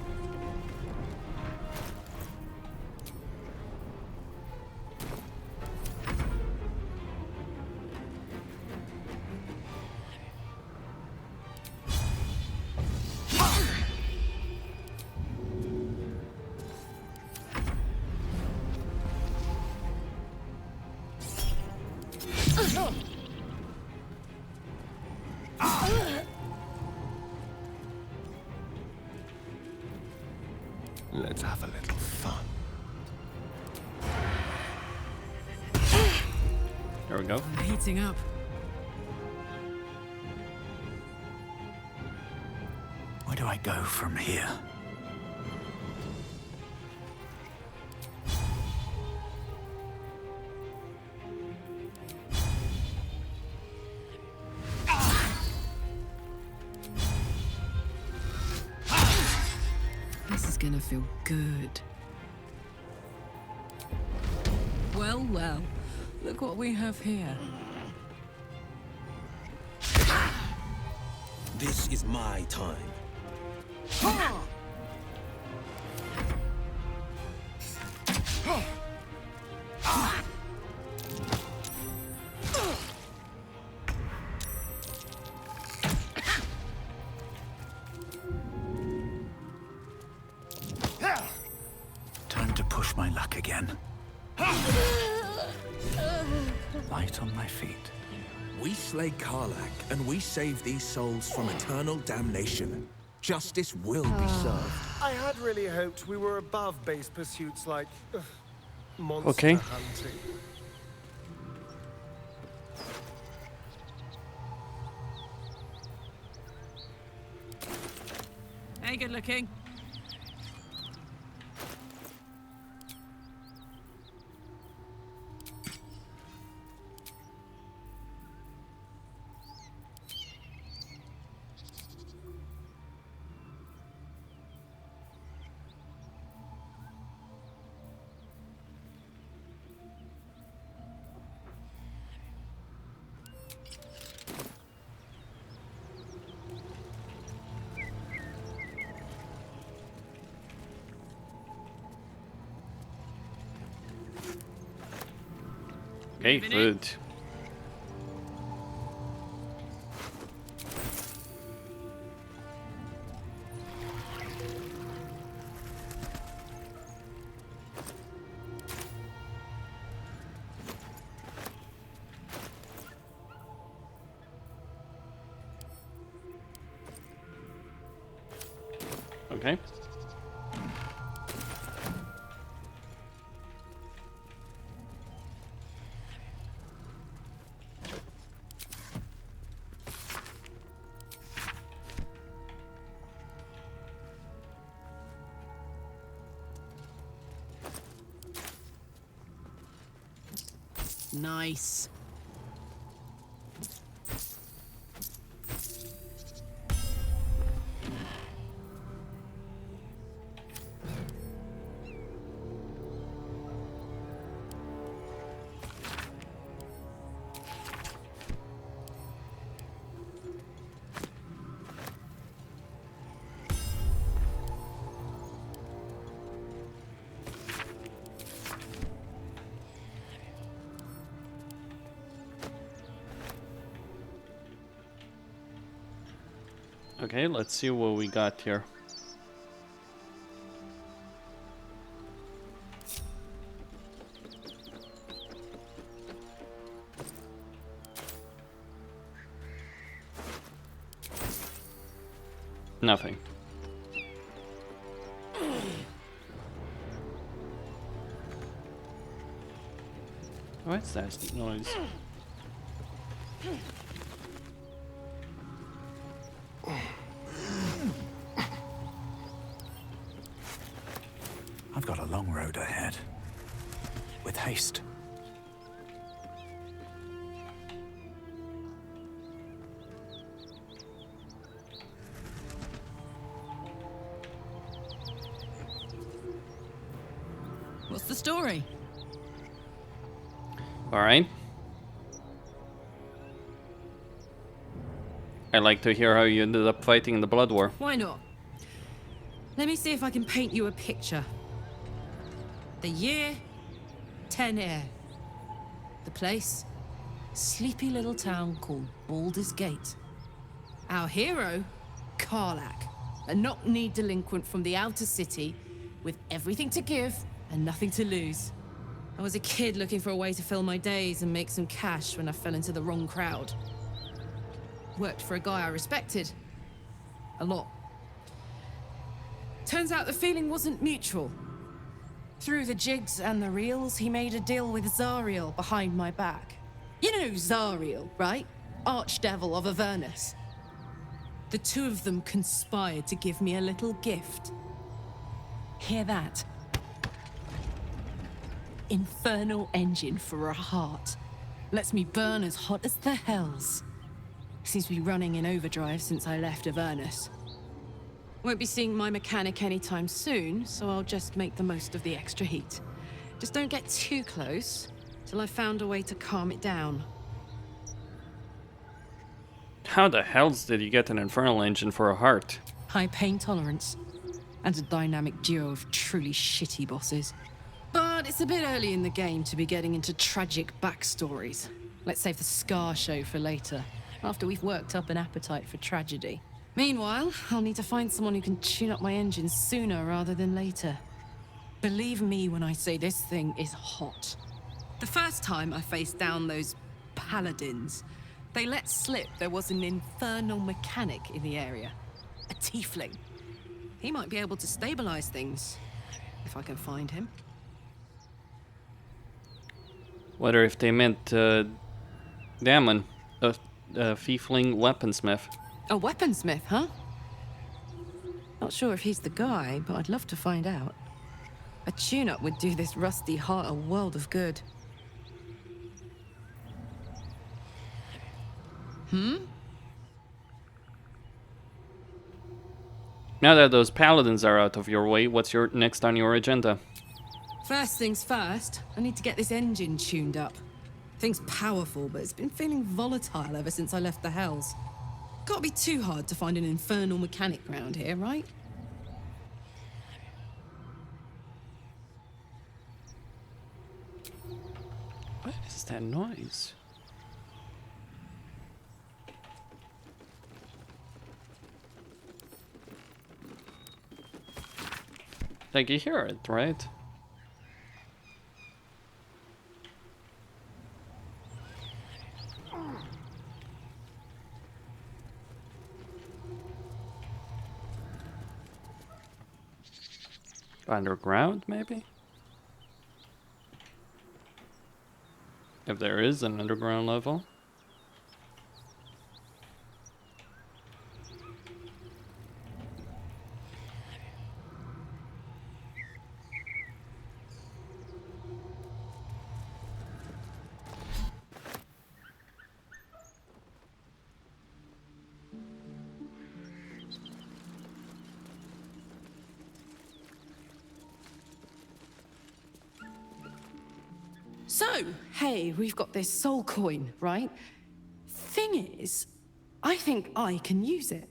Let's have a little fun. There we go. I'm heating up. Where do I go from here? This is gonna feel good. Well, well. Look what we have here. This is my time. Time to push my luck again. Light on my feet. We slay Karlach, and we save these souls from eternal damnation. Justice will be served. I had really hoped we were above base pursuits like monster Okay. hunting. Hey, good looking. Okay, food. Okay. Nice. Okay, let's see what we got here. Nothing. What's that noise? I've got a long road ahead. With haste. What's the story? Alright. I'd like to hear how you ended up fighting in the Blood War. Why not? Let me see if I can paint you a picture. The year, 10 air. The place, sleepy little town called Baldur's Gate. Our hero, Karlach, a knock-kneed delinquent from the outer city with everything to give and nothing to lose. I was a kid looking for a way to fill my days and make some cash when I fell into the wrong crowd. Worked for a guy I respected. A lot. Turns out the feeling wasn't mutual. Through the jigs and the reels, he made a deal with Zariel behind my back. You know Zariel, right? Archdevil of Avernus. The two of them conspired to give me a little gift. Hear that? Infernal engine for a heart. Lets me burn as hot as the hells. Seems to be running in overdrive since I left Avernus. Won't be seeing my mechanic anytime soon, so I'll just make the most of the extra heat. Just don't get too close, till I've found a way to calm it down. How the hells did you get an infernal engine for a heart? High pain tolerance, and a dynamic duo of truly shitty bosses. But it's a bit early in the game to be getting into tragic backstories. Let's save the Scar show for later, after we've worked up an appetite for tragedy. Meanwhile, I'll need to find someone who can tune up my engine sooner rather than later. Believe me when I say this thing is hot. The first time I faced down those paladins, they let slip there was an infernal mechanic in the area. A tiefling. He might be able to stabilize things, if I can find him. Wonder if they meant Damon, a Fiefling weaponsmith. A weaponsmith, huh? Not sure if he's the guy, but I'd love to find out. A tune-up would do this rusty heart a world of good. Now that those paladins are out of your way, what's your next on your agenda? First things first, I need to get this engine tuned up. Thing's powerful, but it's been feeling volatile ever since I left the Hells. Can't be too hard to find an infernal mechanic around here, right? What is that noise? Like, you hear it, right? Underground, maybe? If there is an underground level. So, hey, we've got this soul coin, right? Thing is, I think I can use it.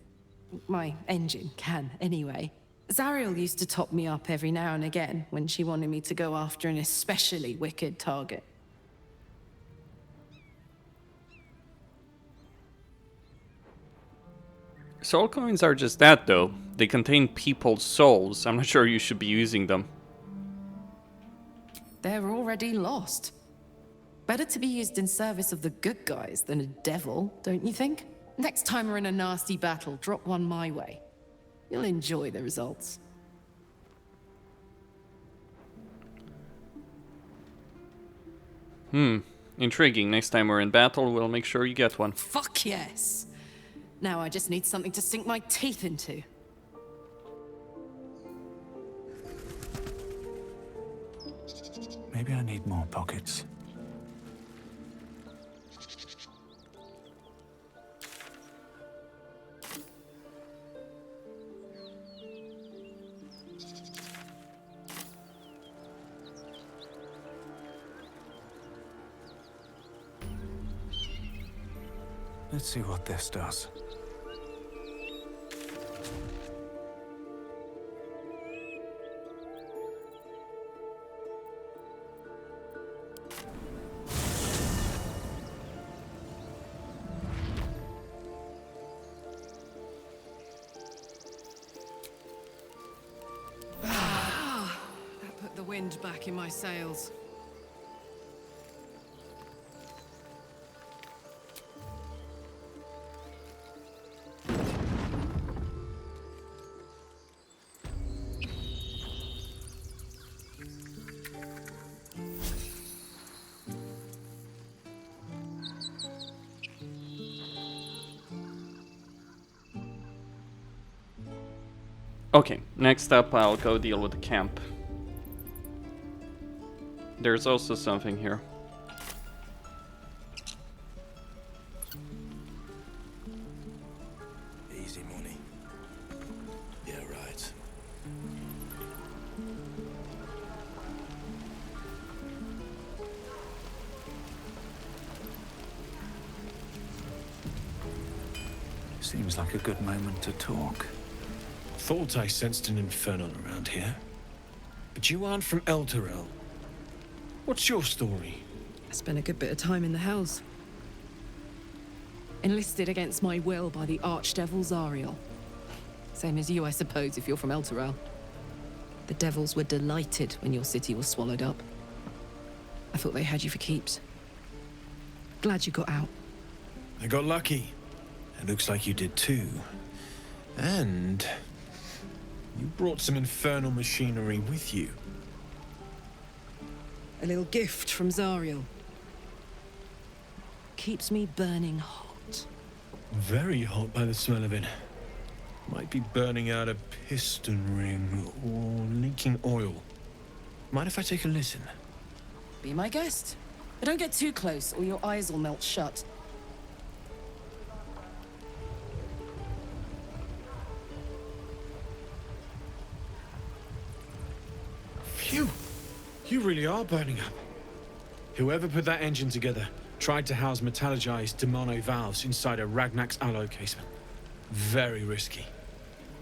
My engine can, anyway. Zariel used to top me up every now and again when she wanted me to go after an especially wicked target. Soul coins are just that, though. They contain people's souls. I'm not sure you should be using them. They're already lost. Better to be used in service of the good guys than a devil, don't you think? Next time we're in a nasty battle, drop one my way. You'll enjoy the results. Intriguing. Next time we're in battle, we'll make sure you get one. Fuck yes! Now I just need something to sink my teeth into. Maybe I need more pockets. Let's see what this does. That put the wind back in my sails. Okay, next up I'll go deal with the camp. There's also something here. Easy money. Yeah, right. Seems like a good moment to talk. Thought I sensed an infernal around here. But you aren't from Elturel. What's your story? I spent a good bit of time in the Hells. Enlisted against my will by the Archdevil Zariel. Same as you, I suppose, if you're from Elturel. The devils were delighted when your city was swallowed up. I thought they had you for keeps. Glad you got out. I got lucky. It looks like you did too. And you brought some infernal machinery with you. A little gift from Zariel. Keeps me burning hot. Very hot by the smell of it. Might be burning out a piston ring or leaking oil. Mind if I take a listen? Be my guest. But don't get too close or your eyes will melt shut. Phew! You really are burning up. Whoever put that engine together tried to house metallurgized demono valves inside a Ragnak's alloy casement. Very risky.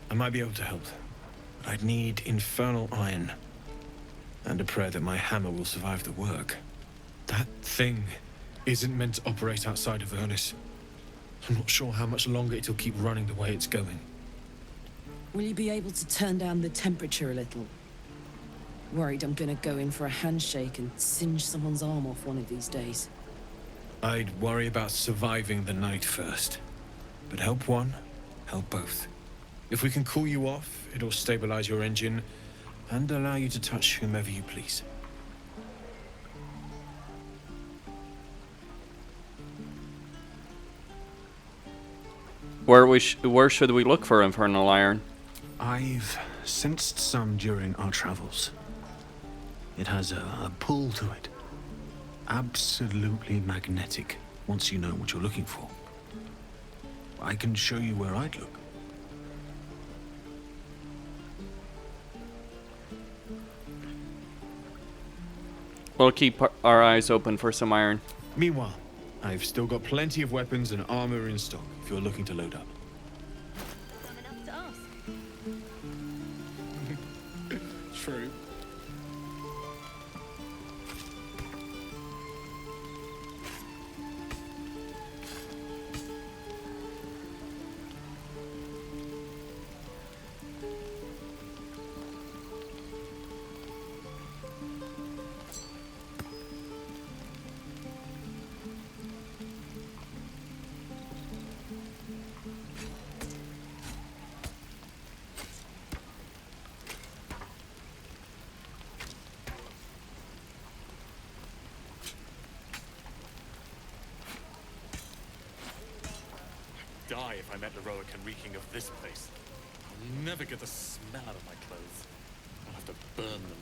I might be able to help, but I'd need infernal iron. And a prayer that my hammer will survive the work. That thing isn't meant to operate outside of Vernus. I'm not sure how much longer it'll keep running the way it's going. Will you be able to turn down the temperature a little? Worried I'm gonna go in for a handshake and singe someone's arm off one of these days. I'd worry about surviving the night first. But help one, help both. If we can cool you off, it'll stabilize your engine and allow you to touch whomever you please. Where should we look for infernal iron? I've sensed some during our travels. It has a pull to it. Absolutely magnetic, once you know what you're looking for. I can show you where I'd look. We'll keep our eyes open for some iron. Meanwhile, I've still got plenty of weapons and armor in stock if you're looking to load up. True. Die if I met heroic and reeking of this place. I'll never get the smell out of my clothes. I'll have to burn them.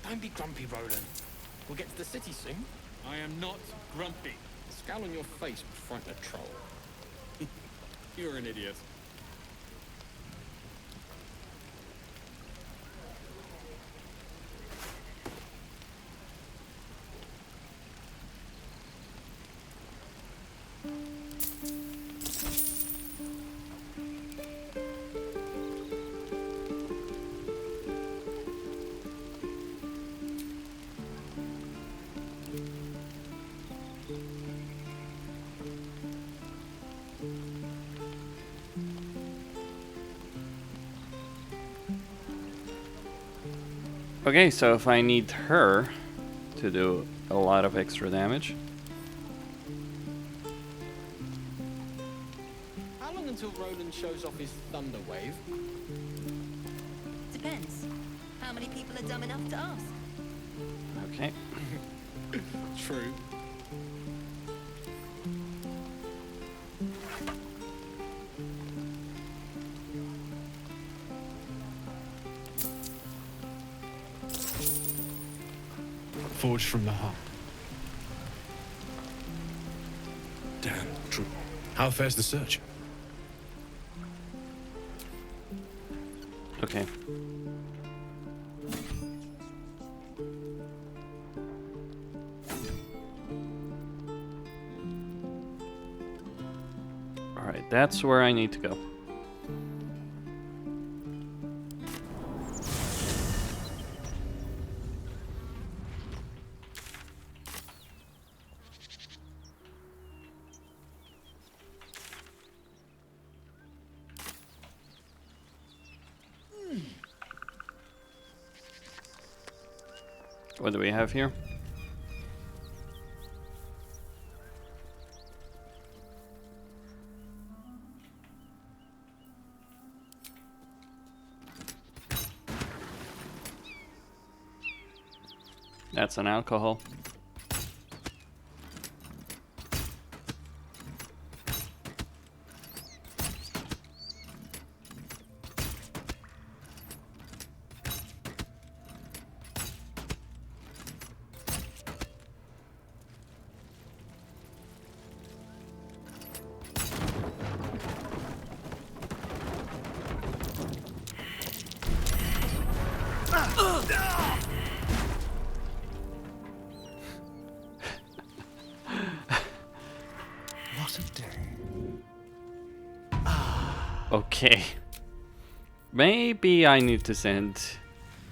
Don't be grumpy, Roland. We'll get to the city soon. I am not grumpy. The scowl on your face would frighten a troll. You're an idiot. Okay, so if I need her to do a lot of extra damage. How long until Roland shows off his thunder wave? Depends. How many people are dumb enough to ask? Okay. True. Forged from the heart. Damn, true. How fares the search? Okay. Alright, that's where I need to go. What do we have here? That's an alcohol. What a day. Okay. Maybe I need to send